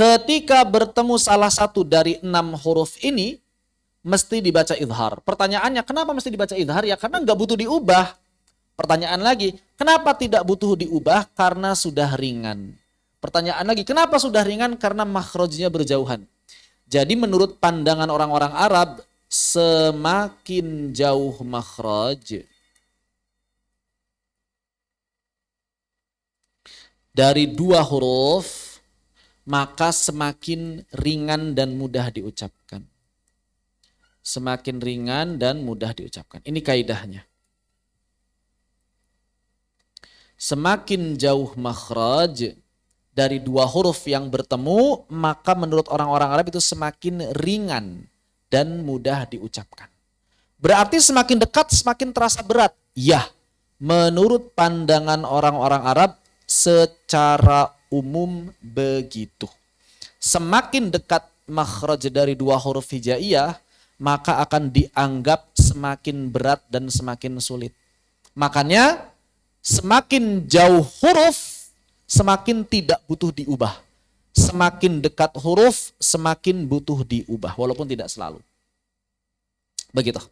Ketika bertemu salah satu dari 6 huruf ini, mesti dibaca idhar. Pertanyaannya, kenapa mesti dibaca idhar? Ya karena nggak butuh diubah. Pertanyaan lagi, kenapa tidak butuh diubah? Karena sudah ringan. Pertanyaan lagi, kenapa sudah ringan? Karena makhrajnya berjauhan. Jadi menurut pandangan orang-orang Arab, semakin jauh makhraj dari 2 huruf, maka semakin ringan dan mudah diucapkan. Semakin ringan dan mudah diucapkan. Ini kaidahnya. Semakin jauh makhraj dari 2 huruf yang bertemu, maka menurut orang-orang Arab itu semakin ringan dan mudah diucapkan. Berarti semakin dekat semakin terasa berat. Ya, menurut pandangan orang-orang Arab secara umum begitu. Semakin dekat makhraj dari 2 huruf hijaiyah, maka akan dianggap semakin berat dan semakin sulit. Makanya semakin jauh huruf, semakin tidak butuh diubah. Semakin dekat huruf, semakin butuh diubah, walaupun tidak selalu. Begitu.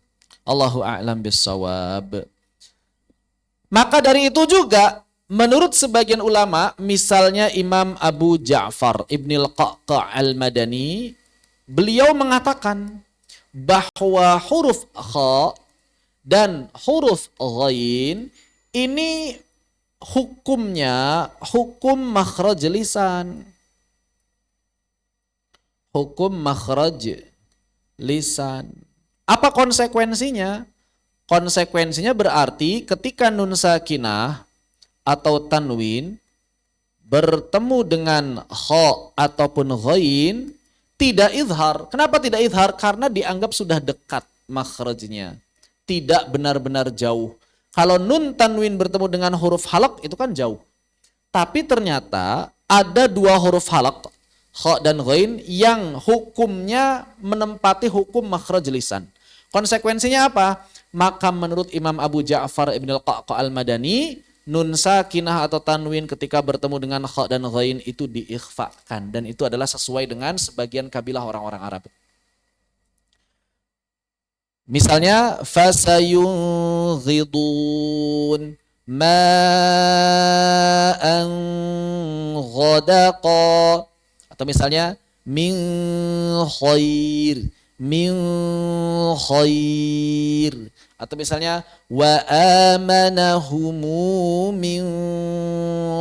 Allahu a'lam bissawab. Maka dari itu juga, menurut sebagian ulama, misalnya Imam Abu Ja'far Ibnul Qa'qa' al-Madani, beliau mengatakan bahwa huruf kha dan huruf ghain ini hukumnya hukum makhraj lisan. Hukum makhraj lisan. Apa konsekuensinya? Konsekuensinya berarti ketika nun sakinah atau tanwin bertemu dengan kha ataupun ghain, tidak izhar. Kenapa tidak izhar? Karena dianggap sudah dekat makhrajnya. Tidak benar-benar jauh. Kalau nun tanwin bertemu dengan huruf halaq itu kan jauh. Tapi ternyata ada 2 huruf halaq, kha dan ghain, yang hukumnya menempati hukum makhraj lisan. Konsekuensinya apa? Maka menurut Imam Abu Ja'far Ibnul Qa'qa' al-Madani, nun sakinah atau tanwin ketika bertemu dengan kha dan ghain itu diikhfakan. Dan itu adalah sesuai dengan sebagian kabilah orang-orang Arab. Misalnya fasayunghidun ma'an ghadaqa, atau misalnya min khair, atau misalnya wa amanahumu min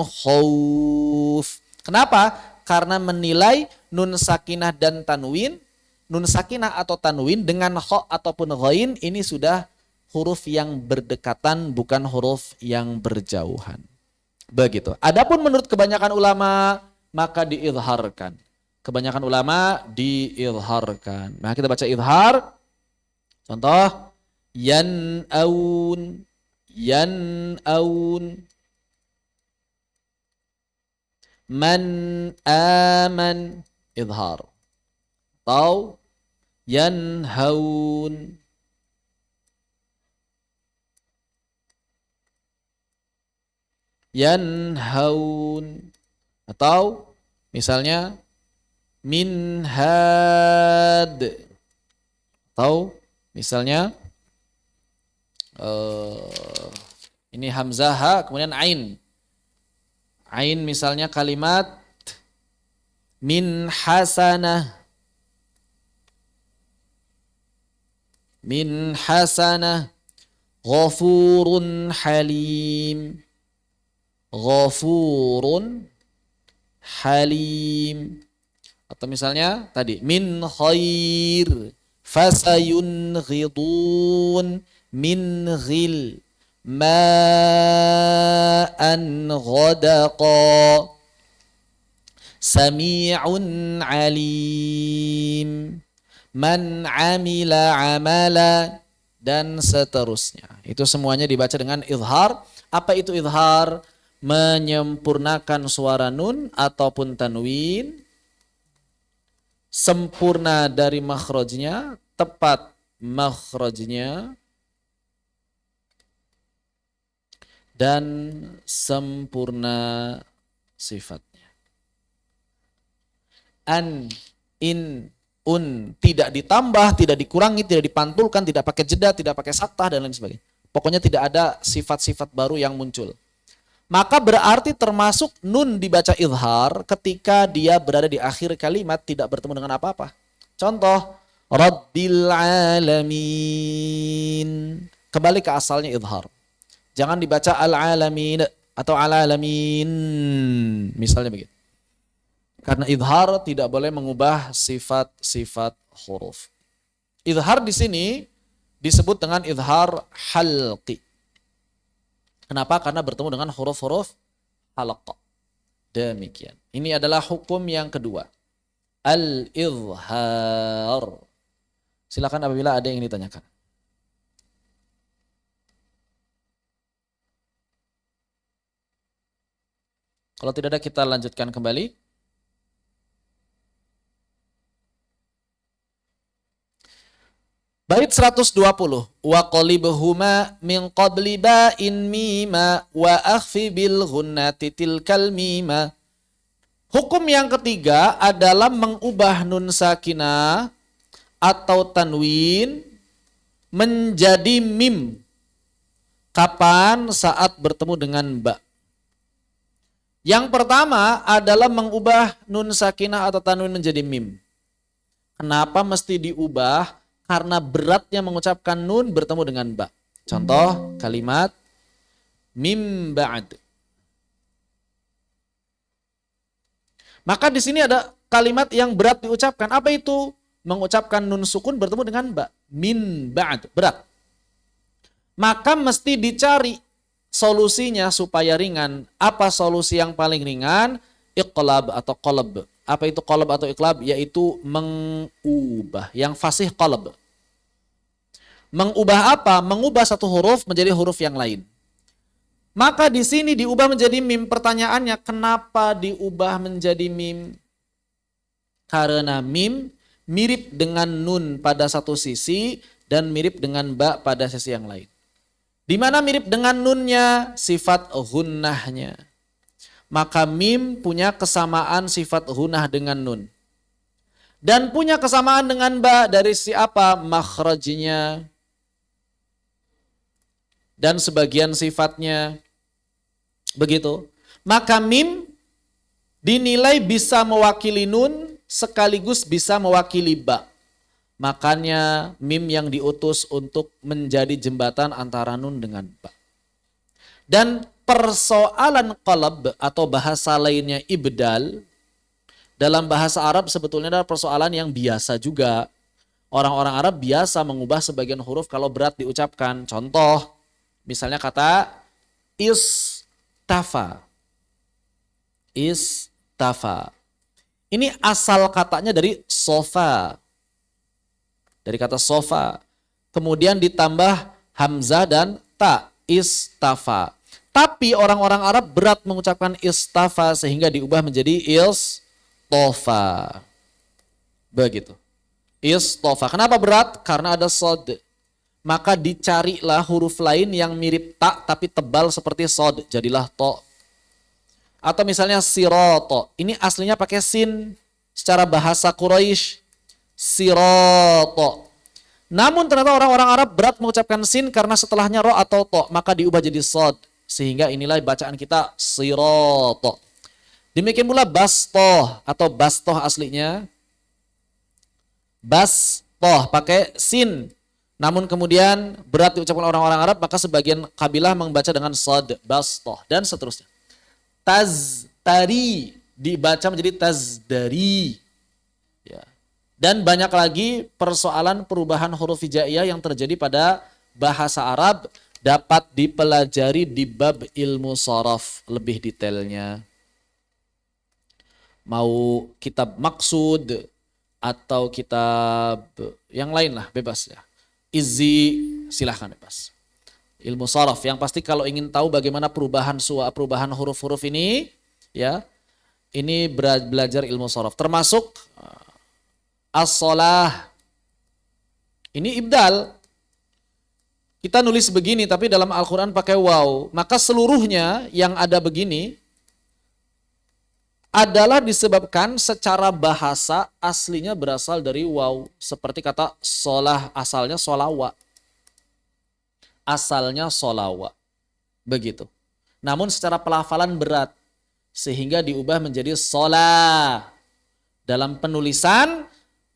khauf. Kenapa? Karena menilai nun sakinah dan tanwin, nun sakinah atau tanwin dengan kha ataupun ghain ini sudah huruf yang berdekatan, bukan huruf yang berjauhan. Begitu. Adapun menurut kebanyakan ulama, maka diizharkan. Kebanyakan ulama diizharkan. Nah, kita baca izhar. Contoh, yan'aun, man aman, izhar. Atau yanhaun, atau misalnya minhad, atau misalnya ini hamzah ha kemudian ain misalnya kalimat min hasanah, ghafurun halim, atau misalnya tadi min khair fasayunghidun min ghil ma'an ghadaqa sami'un alim man amila amala, dan seterusnya. Itu semuanya dibaca dengan izhar. Apa itu izhar? Menyempurnakan suara nun ataupun tanwin, sempurna dari makhrajnya, tepat makhrajnya, dan sempurna sifatnya. an, in, un. Tidak ditambah, tidak dikurangi, tidak dipantulkan, tidak pakai jeda, tidak pakai saktah, dan lain sebagainya. Pokoknya tidak ada sifat-sifat baru yang muncul. Maka berarti termasuk nun dibaca idhar ketika dia berada di akhir kalimat tidak bertemu dengan apa-apa. Contoh, Rabbil alamin. Kembali ke asalnya idhar. Jangan dibaca al-alamin atau al-alamin. Misalnya begitu. Karena idhar tidak boleh mengubah sifat-sifat huruf. Idhar di sini disebut dengan idhar halqi. Kenapa? Karena bertemu dengan huruf-huruf halqa. Demikian. Ini adalah hukum yang kedua. Al-idhar. Silakan apabila ada yang ditanyakan. Kalau tidak ada kita lanjutkan kembali. Bait 120. Wa qalibhuma min qabli ba'in mima wa akhfi bil ghunnati tilkal mima. Hukum yang ketiga adalah mengubah nun sakinah atau tanwin menjadi mim. Kapan? Saat bertemu dengan ba. Yang pertama adalah mengubah nun sakinah atau tanwin menjadi mim. Kenapa mesti diubah? Karena beratnya mengucapkan nun bertemu dengan ba. Contoh kalimat mim ba'd. Maka di sini ada kalimat yang berat diucapkan. Apa itu? Mengucapkan nun sukun bertemu dengan ba. Min ba'd. Berat. Maka mesti dicari solusinya supaya ringan. Apa solusi yang paling ringan? Iqlab atau qalb. Apa itu qalb atau iqlab? Yaitu mengubah. Yang fasih qalb. Mengubah apa? Mengubah satu huruf menjadi huruf yang lain. Maka di sini diubah menjadi mim. Pertanyaannya, kenapa diubah menjadi mim? Karena mim mirip dengan nun pada satu sisi dan mirip dengan ba pada sisi yang lain. Di mana mirip dengan nunnya? Sifat gunnahnya. Maka mim punya kesamaan sifat gunnah dengan nun. Dan punya kesamaan dengan ba dari si apa? Makhrajnya. Dan sebagian sifatnya. Begitu. Maka mim dinilai bisa mewakili nun sekaligus bisa mewakili ba. Makanya mim yang diutus untuk menjadi jembatan antara nun dengan ba. Dan persoalan qalb atau bahasa lainnya ibdal dalam bahasa Arab sebetulnya adalah persoalan yang biasa juga. Orang-orang Arab biasa mengubah sebagian huruf kalau berat diucapkan. Contoh, misalnya kata istafa. Istafa. Ini asal katanya dari sofa. Dari kata sofa. Kemudian ditambah hamzah dan ta. Istafa. Tapi orang-orang Arab berat mengucapkan istafa sehingga diubah menjadi istofa. Begitu. Istofa. Kenapa berat? Karena ada sod. Maka dicarilah huruf lain yang mirip ta tapi tebal seperti sod. Jadilah to. Atau misalnya siroto. Ini aslinya pakai sin. Secara bahasa Quraisy. Siroto. Namun ternyata orang-orang Arab berat mengucapkan sin karena setelahnya ro atau to. Maka diubah jadi sod. Sehingga inilah bacaan kita siroto. Demikian pula bastoh atau bastoh aslinya. Bastoh pakai sin. Namun kemudian berat diucapkan orang-orang Arab maka sebagian kabilah membaca dengan sod. Bastoh dan seterusnya. Taztari dibaca menjadi tazdari. Ya. Dan banyak lagi persoalan perubahan huruf hijaiyah yang terjadi pada bahasa Arab dapat dipelajari di bab ilmu sharaf lebih detailnya. Mau kitab maksud atau kitab yang lain lah bebas ya. Izzi silahkan bebas. Ilmu sharaf yang pasti kalau ingin tahu bagaimana perubahan huruf-huruf ini ya. Ini belajar ilmu sharaf termasuk as-shalah. Ini ibdal. Kita nulis begini tapi dalam Al-Quran pakai waw. Maka seluruhnya yang ada begini adalah disebabkan secara bahasa aslinya berasal dari waw. Seperti kata solah, asalnya solawa. Asalnya solawa. Begitu. Namun secara pelafalan berat. Sehingga diubah menjadi sola. Dalam penulisan,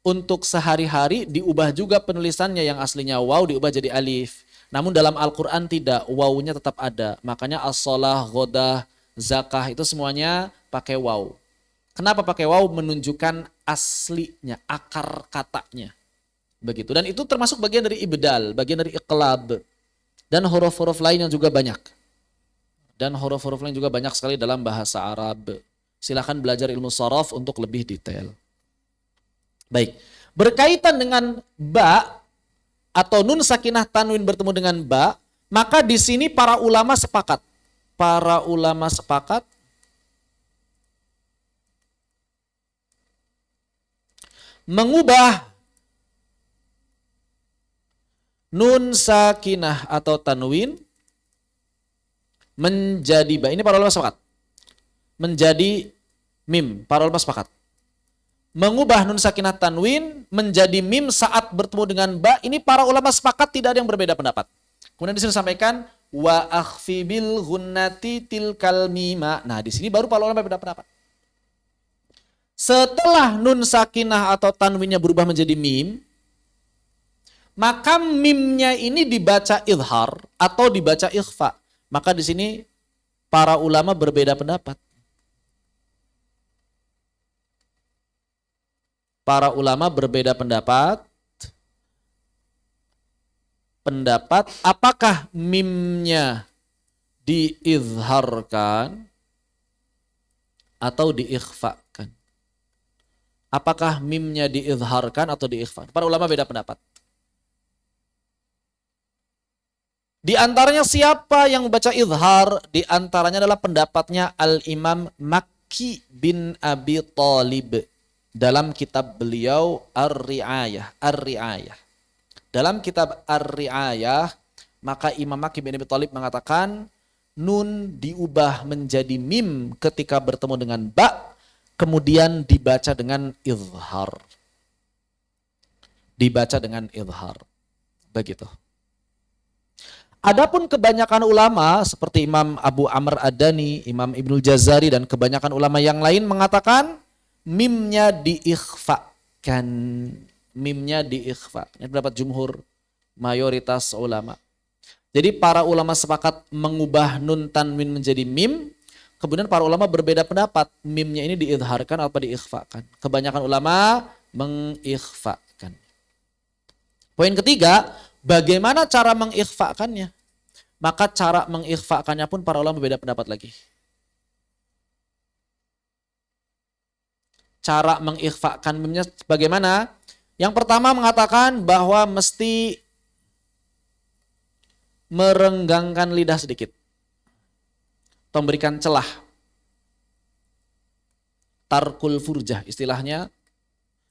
untuk sehari-hari diubah juga penulisannya yang aslinya waw diubah jadi alif. Namun dalam Al-Quran tidak, wawnya tetap ada. Makanya as-solah, ghodah, zakah itu semuanya pakai waw. Kenapa pakai waw? Menunjukkan aslinya, akar katanya. Begitu. Dan itu termasuk bagian dari ibdal, bagian dari iqlab. Dan huruf-huruf lain yang juga banyak. Dan huruf-huruf lain juga banyak sekali dalam bahasa Arab. Silakan belajar ilmu sharaf untuk lebih detail. Baik. Berkaitan dengan ba atau nun sakinah tanwin bertemu dengan ba, maka di sini para ulama sepakat. Para ulama sepakat mengubah nun sakinah atau tanwin menjadi ba. Ini para ulama sepakat. Menjadi mim. Para ulama sepakat. Mengubah nun sakinah tanwin menjadi mim saat bertemu dengan ba. Ini para ulama sepakat, tidak ada yang berbeda pendapat. Kemudian di sini disampaikan wa akhfi bil ghunnati tilkal mima. Nah, di sini baru para ulama berbeda pendapat. Setelah nun sakinah atau tanwinnya berubah menjadi mim, maka mimnya ini dibaca idhar atau dibaca ikhfa. Maka di sini para ulama berbeda pendapat. Para ulama berbeda pendapat. Apakah mimnya diizharkan atau diikhfakan? Apakah mimnya diizharkan atau diikhfakan? Para ulama beda pendapat. Di antaranya siapa yang membaca izhar? Di antaranya adalah pendapatnya Al-Imam Makki bin Abi Thalib dalam kitab beliau Ar-Ri'ayah. Dalam kitab Ar-Ri'ayah, maka Imam Makki bin Abi Thalib mengatakan nun diubah menjadi mim ketika bertemu dengan ba, kemudian dibaca dengan izhar. Dibaca dengan izhar. Begitu. Adapun kebanyakan ulama seperti Imam Abu Amr Ad-Dani, Imam Ibnul Jazari dan kebanyakan ulama yang lain mengatakan mimnya diikhfakan. Mimnya diikhfa. Ini pendapat jumhur mayoritas ulama. Jadi para ulama sepakat mengubah nun tanwin menjadi mim. Kemudian para ulama berbeda pendapat. Mimnya ini diizharkan atau diikhfakan. Kebanyakan ulama mengikhfakan. Poin ketiga, bagaimana cara mengikhfakannya? Maka cara mengikhfakannya pun para ulama berbeda pendapat lagi. Cara mengikhfakan mimnya bagaimana? Yang pertama mengatakan bahwa mesti merenggangkan lidah sedikit. Atau memberikan celah. Tarkul furjah istilahnya.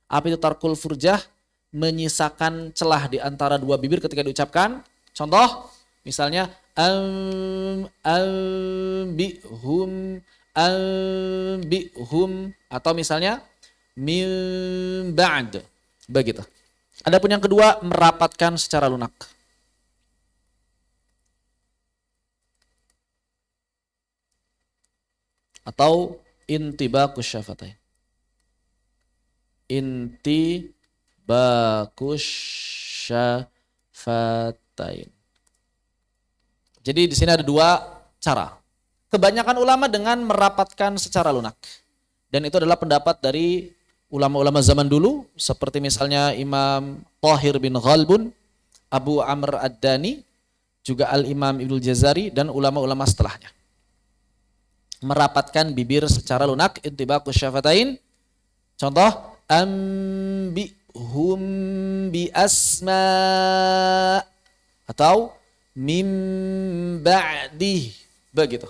Apa itu tarkul furjah? Menyisakan celah di antara dua bibir ketika diucapkan. Contoh, misalnya bihum atau misalnya min ba'd. Begitu. Adapun yang kedua, merapatkan secara lunak. Atau intibaqus syafatain. Intibaqus syafatain. Jadi di sini ada dua cara. Kebanyakan ulama dengan merapatkan secara lunak. Dan itu adalah pendapat dari ulama-ulama zaman dulu, seperti misalnya Imam Thahir bin Ghalbun, Abu Amr Ad-Dani, juga Al-Imam Ibnul Jazari, dan ulama-ulama setelahnya. Merapatkan bibir secara lunak, intibaqus syafatain. Contoh, ambihum bi asma atau mim ba'di. Begitu.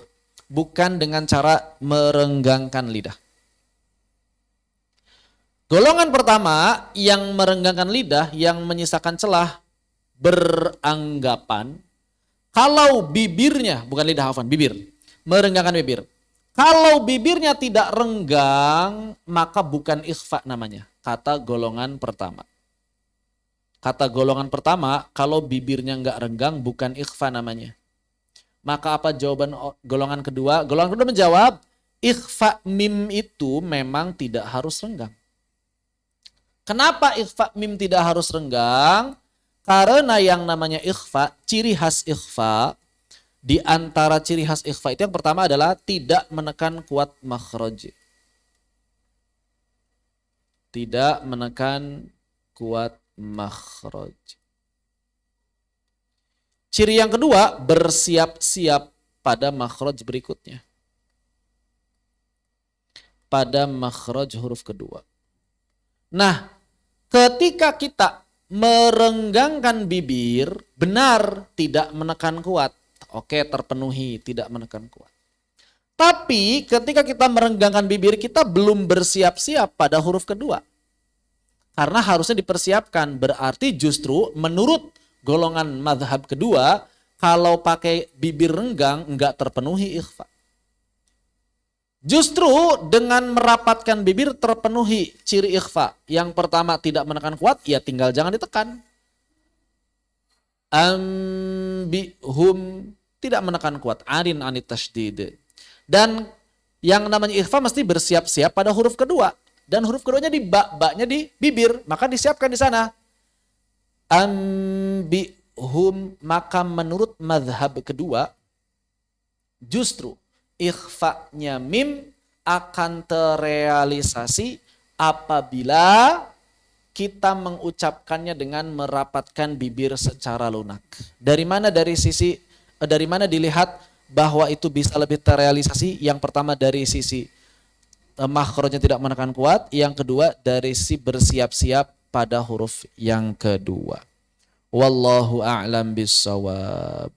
Bukan dengan cara merenggangkan lidah. Golongan pertama yang merenggangkan lidah, yang menyisakan celah, beranggapan kalau bibirnya, bukan lidah hafan, bibir, merenggangkan bibir. Kalau bibirnya tidak renggang, maka bukan ikhfa namanya. Kata golongan pertama. Kata golongan pertama, kalau bibirnya nggak renggang, bukan ikhfa namanya. Maka apa jawaban golongan kedua? Golongan kedua menjawab, ikhfa mim itu memang tidak harus renggang. Kenapa ikhfa mim tidak harus renggang? Karena yang namanya ikhfa, ciri khas ikhfa, di antara ciri khas ikhfa itu yang pertama adalah tidak menekan kuat makhraj. Tidak menekan kuat makhraj. Ciri yang kedua, bersiap-siap pada makhraj berikutnya. Pada makhraj huruf kedua. Nah, ketika kita merenggangkan bibir, benar tidak menekan kuat. Oke, terpenuhi, tidak menekan kuat. Tapi ketika kita merenggangkan bibir, kita belum bersiap-siap pada huruf kedua. Karena harusnya dipersiapkan, berarti justru menurut golongan mazhab kedua, kalau pakai bibir renggang enggak terpenuhi ikhfa. Justru dengan merapatkan bibir terpenuhi ciri ikhfa. Yang pertama tidak menekan kuat, ya tinggal jangan ditekan. Ambihum, tidak menekan kuat. Arin anit tasydid. Dan yang namanya ikhfa mesti bersiap-siap pada huruf kedua. Dan huruf keduanya di ba-nya di bibir, maka disiapkan di sana. Ambihum, maka menurut mazhab kedua, justru ikhfa'nya mim akan terrealisasi apabila kita mengucapkannya dengan merapatkan bibir secara lunak. Dari mana dilihat bahwa itu bisa lebih terrealisasi? Yang pertama dari sisi makhrajnya tidak menekan kuat, yang kedua dari sisi bersiap-siap pada huruf yang kedua. Wallahu a'lam bissawab.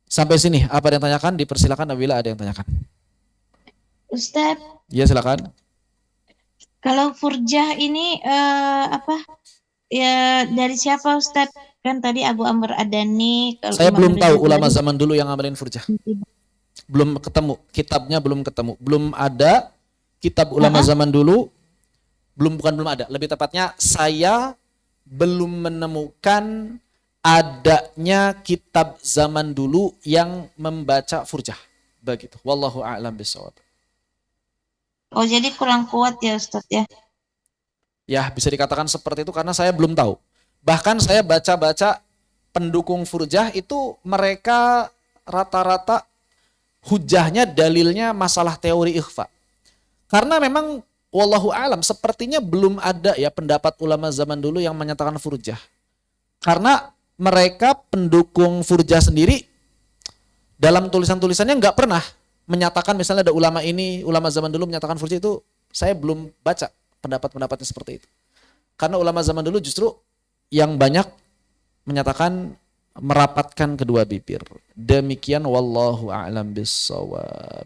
Sampai sini apa yang tanyakan? Dipersilakan apabila ada yang tanyakan. Ustadz, Ya silakan. kalau furjah ini ya dari siapa Ustadz? Kan tadi Abu Amr Adani, kalau Saya Imam belum tahu ulama Al-Ghazali. zaman dulu yang ngamalin furjah. Belum ketemu, kitabnya belum ketemu. Belum ada kitab ulama zaman dulu, belum ada. Lebih tepatnya saya belum menemukan adanya kitab zaman dulu yang membaca furjah. Begitu. Wallahu a'lam bishawab. Oh, jadi kurang kuat ya Ustadz ya? Ya, bisa dikatakan seperti itu karena saya belum tahu. Bahkan saya baca-baca pendukung furjah itu mereka rata-rata hujahnya, dalilnya masalah teori ikhfa. Karena memang wallahu alam sepertinya belum ada ya pendapat ulama zaman dulu yang menyatakan furjah. Karena mereka pendukung furjah sendiri dalam tulisan-tulisannya nggak pernah menyatakan, misalnya ada ulama ini, ulama zaman dulu menyatakan furjah, itu saya belum baca pendapat-pendapatnya seperti itu. Karena ulama zaman dulu justru yang banyak menyatakan merapatkan kedua bibir. Demikian wallahu a'lam bissawab.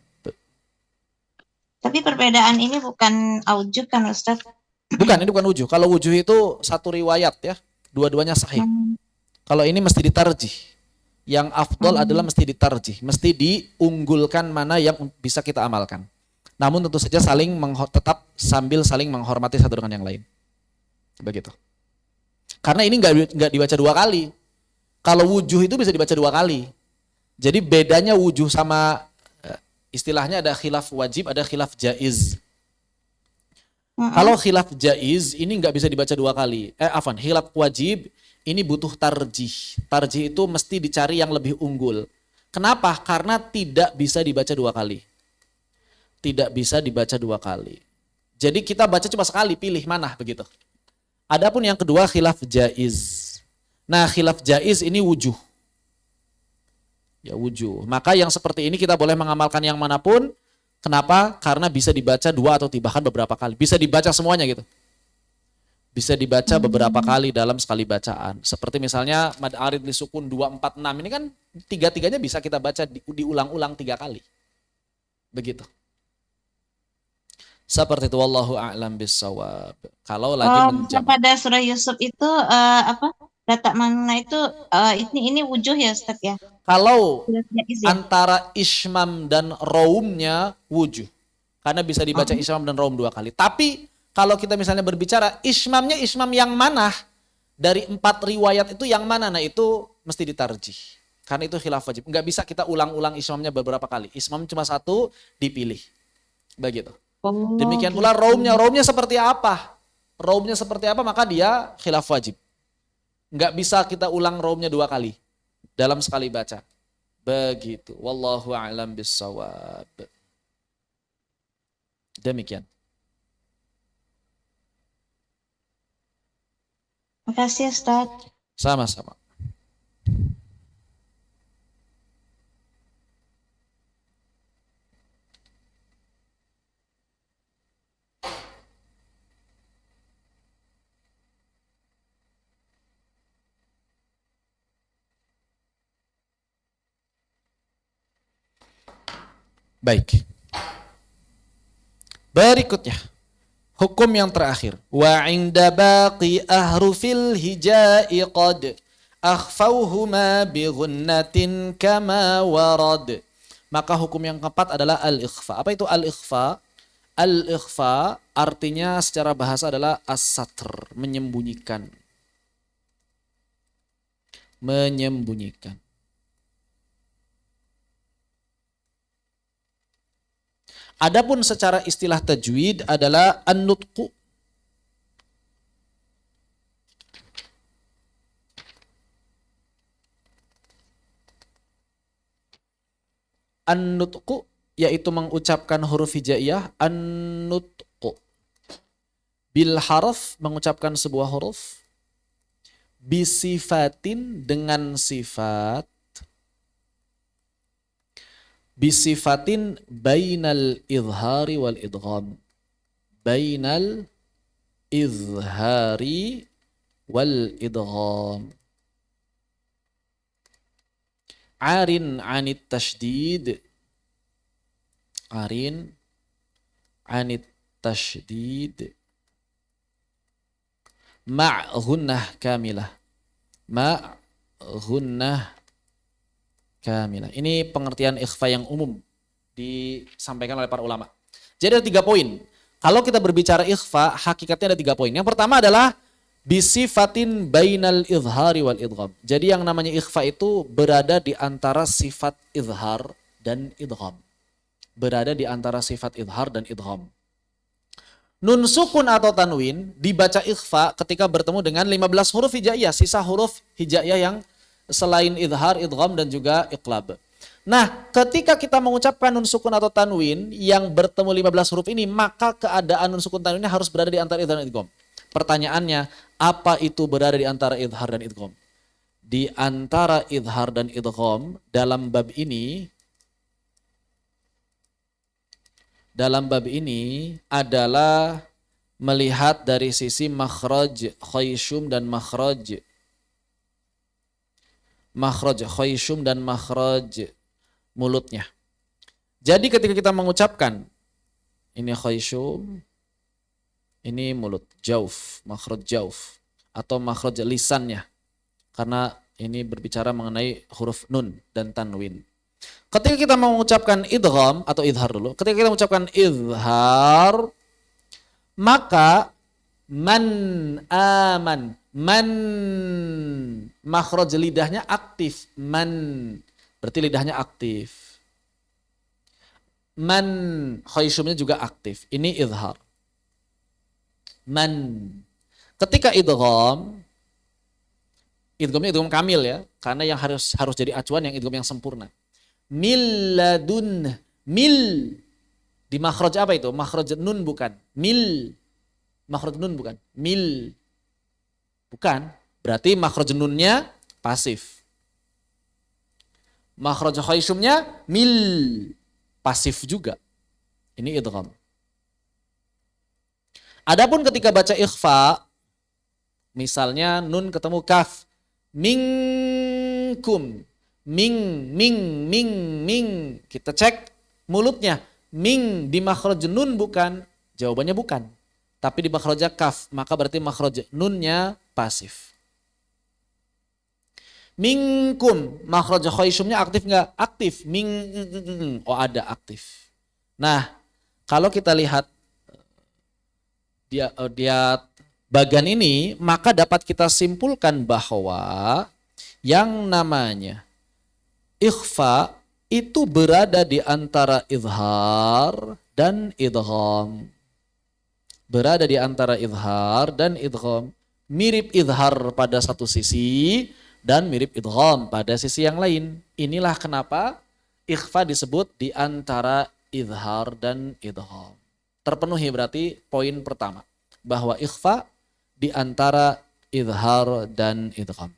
Tapi perbedaan ini bukan aujuh kan Ustadz? Bukan, ini bukan wujuh. Kalau wujuh itu satu riwayat ya, dua-duanya sahih. Kalau ini mesti ditarjih. Yang afdol adalah mesti ditarjih, mesti diunggulkan mana yang bisa kita amalkan. Namun tentu saja tetap sambil saling menghormati satu dengan yang lain. Begitu. Karena ini nggak dibaca dua kali. Kalau wujuh itu bisa dibaca dua kali. Jadi bedanya wujuh sama istilahnya ada khilaf wajib, ada khilaf jaiz. Kalau khilaf jaiz ini nggak bisa dibaca dua kali. Khilaf wajib ini butuh tarjih. Tarjih itu mesti dicari yang lebih unggul. Kenapa? Karena tidak bisa dibaca dua kali. Tidak bisa dibaca dua kali. Jadi kita baca cuma sekali, pilih mana begitu. Adapun yang kedua khilaf jaiz. Nah, khilaf jaiz ini wujuh. Ya wujuh. Maka yang seperti ini kita boleh mengamalkan yang manapun. Kenapa? Karena bisa dibaca dua atau bahkan beberapa kali. Bisa dibaca semuanya gitu. Bisa dibaca beberapa kali dalam sekali bacaan. Seperti misalnya mad arid li sukun 246 ini kan tiga-tiganya bisa kita baca diulang-ulang 3 kali. Begitu. Seperti itu wallahu a'lam bissawab. Kalau lagi menjam. Pada surah Yusuf itu Letak mana itu ini wujuh ya Ustaz ya. Kalau Sudah jaiz ya. antara ismam dan raumnya wujuh. Karena bisa dibaca Oh. ismam dan raum 2 kali. Tapi kalau kita misalnya berbicara ismamnya ismam yang mana? Dari 4 riwayat itu yang mana? Nah itu mesti ditarjih. Karena itu khilaf wajib. Nggak bisa kita ulang-ulang ismamnya beberapa kali. Ismam cuma satu, dipilih. Begitu. Oh, Demikian pula gitu. raumnya. Raumnya seperti apa? Raumnya seperti apa maka dia khilaf wajib. Nggak bisa kita ulang raumnya 2 kali. Dalam sekali baca. Begitu. Wallahu a'lam bissawab. Demikian. Makasih Ustaz. Sama-sama. Baik. Berikutnya. Hukum yang terakhir. Wa inda baqi ahrufil hijai qad akhfauhuma bi ghunnatin kama warad. Maka hukum yang keempat adalah al-ikhfa. Apa itu al-ikhfa? Al-ikhfa artinya secara bahasa adalah as-satr, menyembunyikan. Menyembunyikan. Adapun secara istilah tajwid adalah an-nutqu. An-nutqu yaitu mengucapkan huruf hijaiyah, an-nutqu. Bil harf mengucapkan sebuah huruf, bisifatin dengan sifat, bisifatin bainal izhari wal idgham. Bainal izhari wal idgham. Arin anit tashdid. Arin anit tashdid. Ma'ghunnah kamilah. Ma'ghunnah kamilah. Ini pengertian ikhfa yang umum disampaikan oleh para ulama. Jadi ada 3 poin. Kalau kita berbicara ikhfa, hakikatnya ada 3 poin. Yang pertama adalah bisifatin bainal izhari wal idgham. Jadi yang namanya ikhfa itu berada di antara sifat izhar dan idgham. Berada di antara sifat izhar dan idgham. Nun sukun atau tanwin dibaca ikhfa ketika bertemu dengan 15 huruf hijaiyah, sisa huruf hijaiyah yang selain idhar, idgham dan juga iqlab. Nah, ketika kita mengucapkan nun sukun atau tanwin yang bertemu 15 huruf ini, maka keadaan nun sukun tanwinnya harus berada di antara idhar dan idgham. Pertanyaannya, apa itu berada di antara idhar dan idgham? Di antara idhar dan idgham dalam bab ini adalah melihat dari sisi makhraj khayshum dan makhraj khayshum dan makhraj mulutnya. Jadi ketika kita mengucapkan ini khayshum, ini mulut, jauf, makhraj jauf atau makhraj lisannya. Karena ini berbicara mengenai huruf nun dan tanwin. Ketika kita mengucapkan idgham atau idhar dulu, ketika kita mengucapkan idhar, maka man aman, man makhraj lidahnya aktif, man berarti lidahnya aktif. Man khayshumnya juga aktif. Ini idhar. Man. Ketika idghamnya idgham kamil ya, karena yang harus jadi acuan yang idgham yang sempurna. Mil ladun, mil di makhraj apa itu? Makhraj nun bukan. Mil. Makhraj nun bukan. Mil. Bukan. Berarti makhraj nunnya pasif. Makhraj khayshumnya mil. Pasif juga. Ini idgham. Adapun ketika baca ikhfa, misalnya nun ketemu kaf, minkum, ming, kita cek mulutnya, ming di makhraj nun bukan, jawabannya bukan, tapi di makhraj kaf, maka berarti makhraj nunnya pasif. Minkum, makhraj khaisyumnya aktif nggak? Aktif. Oh ada aktif. Nah, kalau kita lihat dia bagan ini, maka dapat kita simpulkan bahwa yang namanya ikhfa itu berada di antara izhar dan idgham. Berada di antara izhar dan idgham. Mirip izhar pada satu sisi dan mirip idgham pada sisi yang lain. Inilah kenapa ikhfa disebut di antara izhar dan idgham. Terpenuhi berarti poin pertama, bahwa ikhfa di antara izhar dan idgham.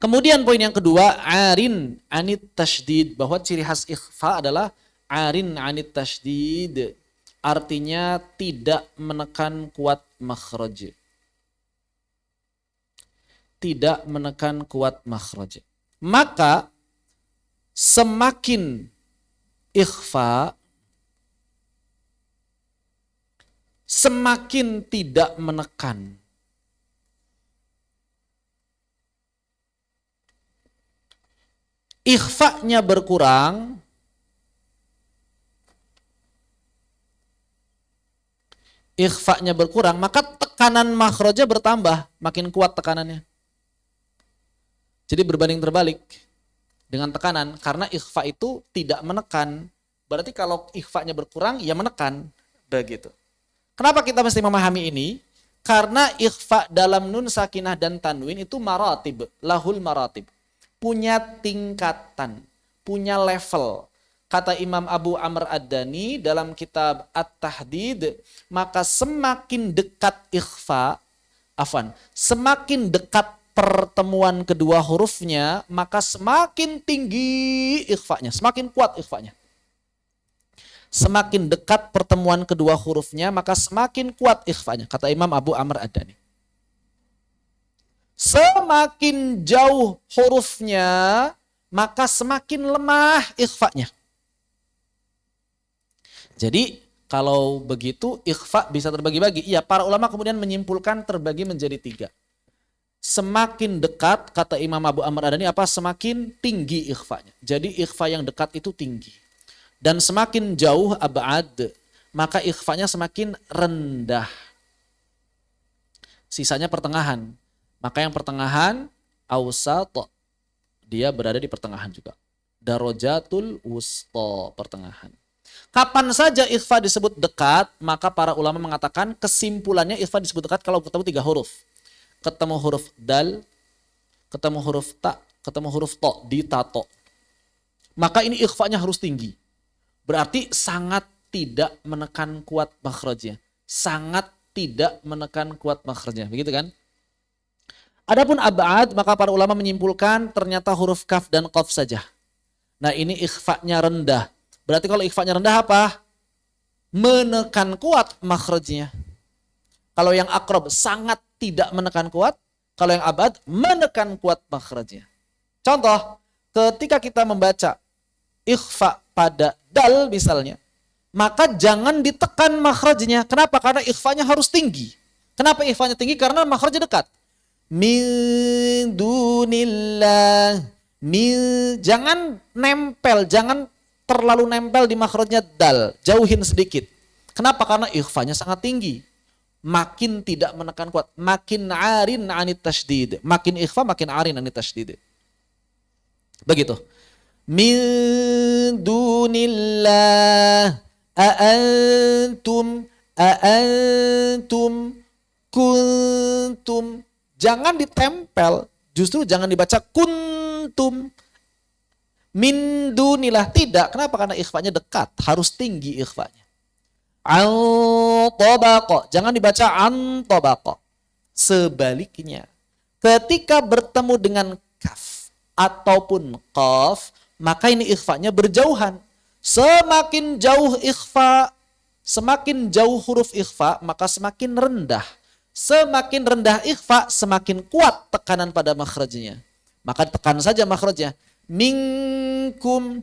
Kemudian poin yang kedua, arin anit tasydid, bahwa ciri khas ikhfa adalah arin anit tasydid, artinya tidak menekan kuat makhraj. Tidak menekan kuat makhraj. Maka semakin ikhfa, semakin tidak menekan. Ikhfa-nya berkurang, maka tekanan makhrajnya bertambah, makin kuat tekanannya. Jadi berbanding terbalik dengan tekanan, karena ikhfa itu tidak menekan. Berarti kalau ikhfa-nya berkurang, ya menekan. Begitu. Kenapa kita mesti memahami ini? Karena ikhfa dalam nun sakinah dan tanwin itu maratib, lahul maratib. Punya tingkatan, punya level. Kata Imam Abu Amr Ad-Dani dalam kitab At-Tahdid, maka semakin dekat ikhfa, semakin dekat pertemuan kedua hurufnya, maka semakin tinggi ikhfanya, semakin kuat ikhfanya. Semakin dekat pertemuan kedua hurufnya, maka semakin kuat ikhfanya, kata Imam Abu Amr Ad-Dani. Semakin jauh hurufnya, maka semakin lemah ikhfanya. Jadi kalau begitu ikhfa bisa terbagi-bagi. Iya, para ulama kemudian menyimpulkan terbagi menjadi 3. Semakin dekat, kata Imam Abu Amr Ad-Dani, semakin tinggi ikhfanya. Jadi ikhfa yang dekat itu tinggi. Dan semakin jauh ab'ad, maka ikhfanya semakin rendah. Sisanya pertengahan. Maka yang pertengahan, awsat, dia berada di pertengahan juga. Darojatul wusta, pertengahan. Kapan saja ikhfa disebut dekat, maka para ulama mengatakan kesimpulannya ikhfa disebut dekat kalau ketemu 3 huruf. Ketemu huruf dal, ketemu huruf ta, ketemu huruf to, di tato. Maka ini ikhfanya harus tinggi. Berarti sangat tidak menekan kuat makhrajnya. Sangat tidak menekan kuat makhrajnya. Begitu kan? Adapun ab'ad, maka para ulama menyimpulkan ternyata huruf kaf dan qaf saja. Nah ini ikhfanya rendah. Berarti kalau ikhfanya rendah apa? Menekan kuat makhrajnya. Kalau yang akrob sangat tidak menekan kuat. Kalau yang abad menekan kuat makhrajnya. Contoh, ketika kita membaca ikhfa pada dal misalnya, maka jangan ditekan makhrajnya. Kenapa? Karena ikhfanya harus tinggi. Kenapa ikhfanya tinggi? Karena makhrajnya dekat. Min dunillah. Jangan nempel, jangan terlalu nempel di makhrajnya dal. Jauhin sedikit. Kenapa? Karena ikhfanya sangat tinggi. Makin tidak menekan kuat. Makin arin anit tasydid. Makin ikhfa, makin arin anit tasydid. Begitu. Min dunillah. A'antum kuntum. Jangan ditempel. Justru jangan dibaca kuntum. Min dunillah. Tidak. Kenapa? Karena ikhfanya dekat. Harus tinggi ikhfanya. An-tabaqo. Jangan dibaca an-tabaqo. Sebaliknya, ketika bertemu dengan kaf ataupun qaf, maka ini ikhfanya berjauhan. Semakin jauh ikhfa, semakin jauh huruf ikhfa, maka semakin rendah. Semakin rendah ikhfa, semakin kuat tekanan pada makhrajnya. Maka tekan saja makhrajnya. Minkum.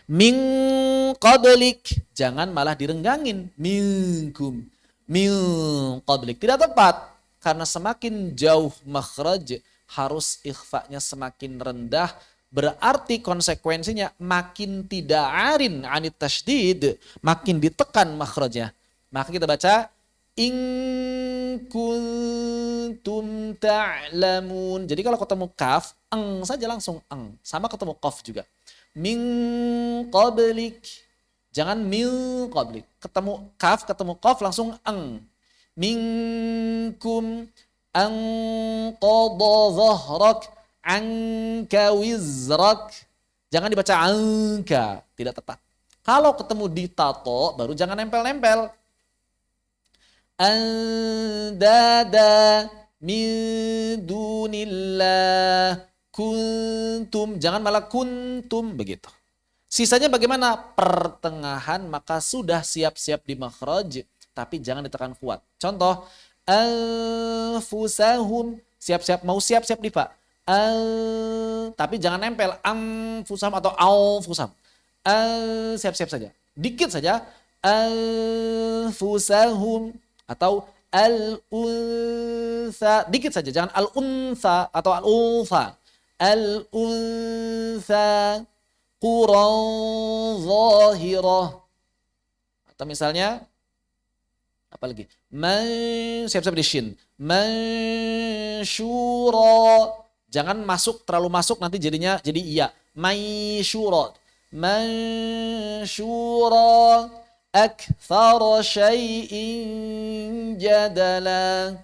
Min qablik, jangan malah direnggangin. Minkum, min qablik, tidak tepat. Karena semakin jauh makhraj, harus ikhfa'nya semakin rendah. Berarti konsekuensinya makin tidak arin anit tasydid, makin ditekan makhrajnya. Maka kita baca in kuntum ta'lamun. Jadi kalau ketemu kaf, eng saja langsung eng. Sama ketemu qaf juga. Min qablik. Jangan min qablik. Ketemu kaf, ketemu qaf langsung eng. Minkum an qadha dhahrak anka wizrak. Jangan dibaca anka, tidak tepat. Kalau ketemu di tato baru jangan nempel-nempel. Andada min dunillah kuntum, jangan malah kuntum begitu. Sisanya bagaimana? Pertengahan, maka sudah siap-siap di makhraj, tapi jangan ditekan kuat. Contoh, anfusahum, siap-siap, mau siap-siap di Pak. Tapi jangan nempel anfusahum atau aufusahum. Siap-siap saja. Dikit saja. Anfusahum atau al-untha. Dikit saja, jangan al-untha atau al-untha. Al-untha quran zahirah. Atau misalnya apa lagi? Siap-siap di shin. Mansyura. Jangan terlalu masuk nanti jadinya jadi iya. Mansyura. Mansyura. Akthara syai'in jadala.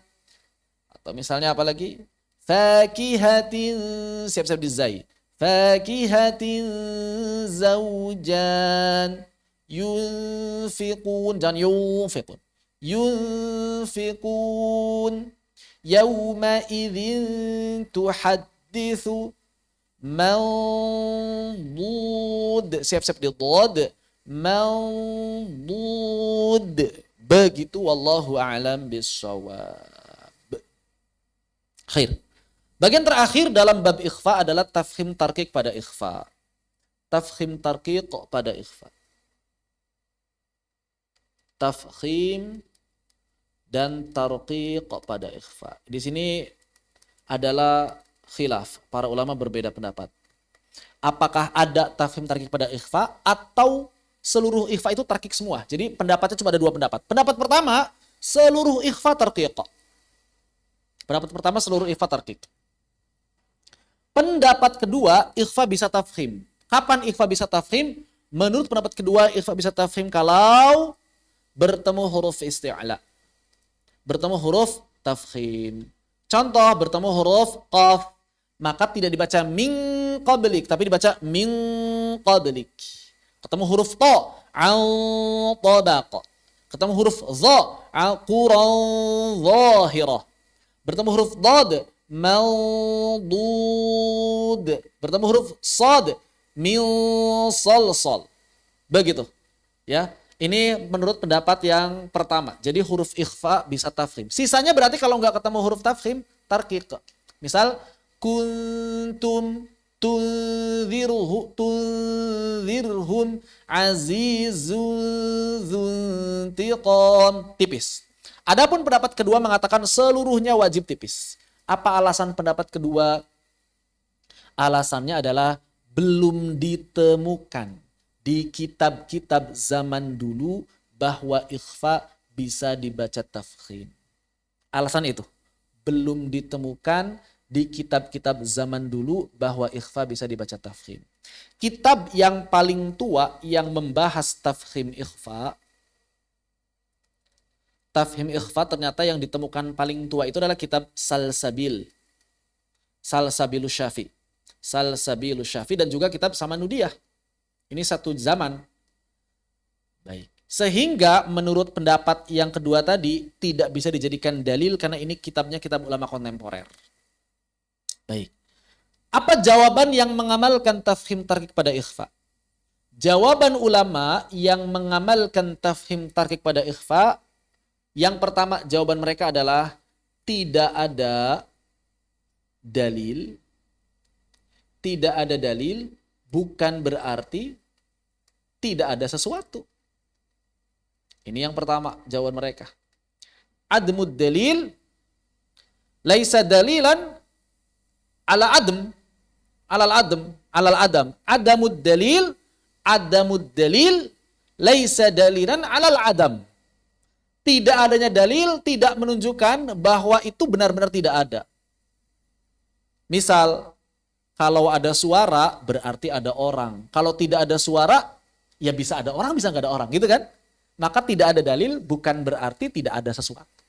Atau misalnya apa lagi? Fakihatin, siap-siap di zai. Fakihatin zawjan. Yunfiqun, jangan yunfiqun. Yunfiqun. Yawma idzin tuhaddithu mawdud. Siap-siap di dhad. Mawdud. Begitu wallahu a'lam bissawab. Khair. Bagian terakhir dalam bab ikhfa adalah tafkhim tarqiq pada ikhfa. Tafkhim tarqiq pada ikhfa. Tafkhim dan tarqiq pada ikhfa. Di sini adalah khilaf. Para ulama berbeda pendapat. Apakah ada tafkhim tarqiq pada ikhfa atau seluruh ikhfa itu tarqiq semua. Jadi pendapatnya cuma ada dua pendapat. Pendapat pertama, seluruh ikhfa tarqiq. Pendapat pertama, seluruh ikhfa tarqiq. Pendapat kedua, ikhfa bisa tafkhim. Kapan ikhfa bisa tafkhim? Menurut pendapat kedua, ikhfa bisa tafkhim kalau bertemu huruf isti'la. Bertemu huruf tafkhim. Contoh, bertemu huruf qaf, maka tidak dibaca min qablik, tapi dibaca min qablik. Ketemu huruf to, al-tabaq. Ketemu huruf za, al-quran zahirah. Bertemu huruf dad, maldud. Bertemu huruf sad, min salsal. Begitu. Ya, ini menurut pendapat yang pertama. Jadi huruf ikhfa bisa tafkhim. Sisanya berarti kalau nggak ketemu huruf tafkhim, tarqiq. Misal kuntum tunzirhum azizun dzuntiqam, tipis. Adapun pendapat kedua mengatakan seluruhnya wajib tipis. Apa alasan pendapat kedua? Alasannya adalah belum ditemukan di kitab-kitab zaman dulu bahwa ikhfa bisa dibaca tafkhim. Alasan itu belum ditemukan di kitab-kitab zaman dulu bahwa ikhfa bisa dibaca tafkhim. Kitab yang paling tua yang membahas tafkhim ikhfa ternyata yang ditemukan paling tua itu adalah kitab Salsabil Syafi. Salsabilu Syafi dan juga kitab Samanudiyah. Ini satu zaman. Baik. Sehingga menurut pendapat yang kedua tadi tidak bisa dijadikan dalil karena ini kitabnya kitab ulama kontemporer. Baik. Apa jawaban yang mengamalkan tafhim tarqiq pada ikhfa? Jawaban ulama yang mengamalkan tafhim tarqiq pada ikhfa, yang pertama jawaban mereka adalah tidak ada dalil. Tidak ada dalil bukan berarti tidak ada sesuatu. Ini yang pertama jawaban mereka. Admud dalil laisa dalilan ala adm, alal adm, alal adam. Adamud dalil laisa dalilan alal adam. Tidak adanya dalil tidak menunjukkan bahwa itu benar-benar tidak ada. Misal, kalau ada suara berarti ada orang. Kalau tidak ada suara, ya bisa ada orang, bisa nggak ada orang, gitu kan? Maka tidak ada dalil bukan berarti tidak ada sesuatu.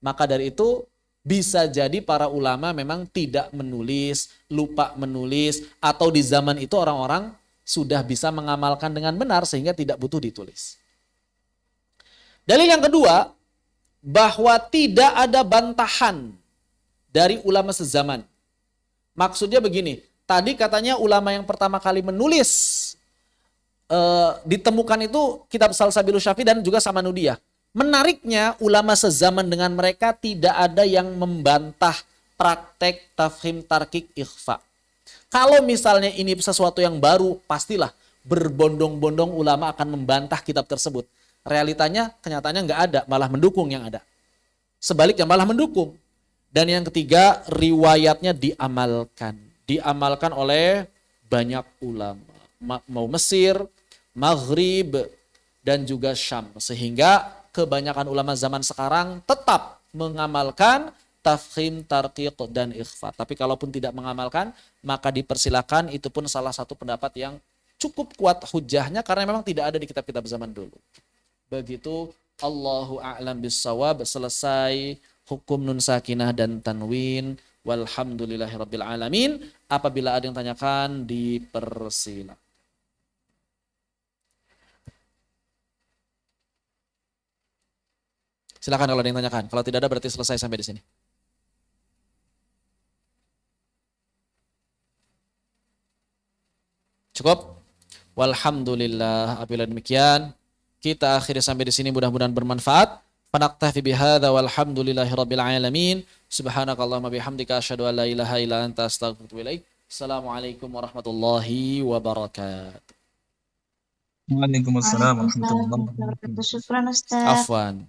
Maka dari itu bisa jadi para ulama memang tidak menulis, lupa menulis, atau di zaman itu orang-orang sudah bisa mengamalkan dengan benar sehingga tidak butuh ditulis. Dalil yang kedua, bahwa tidak ada bantahan dari ulama sezaman. Maksudnya begini, tadi katanya ulama yang pertama kali menulis ditemukan itu kitab Salsabilus Syafi'i dan juga Samanudiyah. Menariknya ulama sezaman dengan mereka tidak ada yang membantah praktek tafhim tarkik ikhfa. Kalau misalnya ini sesuatu yang baru, pastilah berbondong-bondong ulama akan membantah kitab tersebut. Realitanya, kenyataannya nggak ada, malah mendukung yang ada. Sebaliknya malah mendukung. Dan yang ketiga, riwayatnya diamalkan. Diamalkan oleh banyak ulama. Mau Mesir, Maghrib, dan juga Syam. Sehingga kebanyakan ulama zaman sekarang tetap mengamalkan tafkhim, tarqiq, dan ikhfa. Tapi kalaupun tidak mengamalkan, maka dipersilakan, itu pun salah satu pendapat yang cukup kuat hujahnya karena memang tidak ada di kitab-kitab zaman dulu. Begitu, Allahu a'lam bissawab, selesai hukum nun sakinah dan tanwin. Walhamdulillahirabbil alamin. Apabila ada yang tanyakan, dipersilakan. Silakan kalau ada yang tanyakan. Kalau tidak ada berarti selesai sampai di sini. Cukup? Walhamdulillah. Apabila demikian, kita akhiri sampai di sini, mudah-mudahan bermanfaat. Fanaktafi bihadza walhamdulillahirabbil alamin. Subhanakallahumma bihamdika asyhadu an la ilaha illa anta astaghfiruka wa atubu ilaik. Assalamualaikum warahmatullahi wabarakatuh. Waalaikumsalam warahmatullahi Waalaikumsalam warahmatullahi wabarakatuh. wabarakatuh. Syukran Ustaz. Afwan.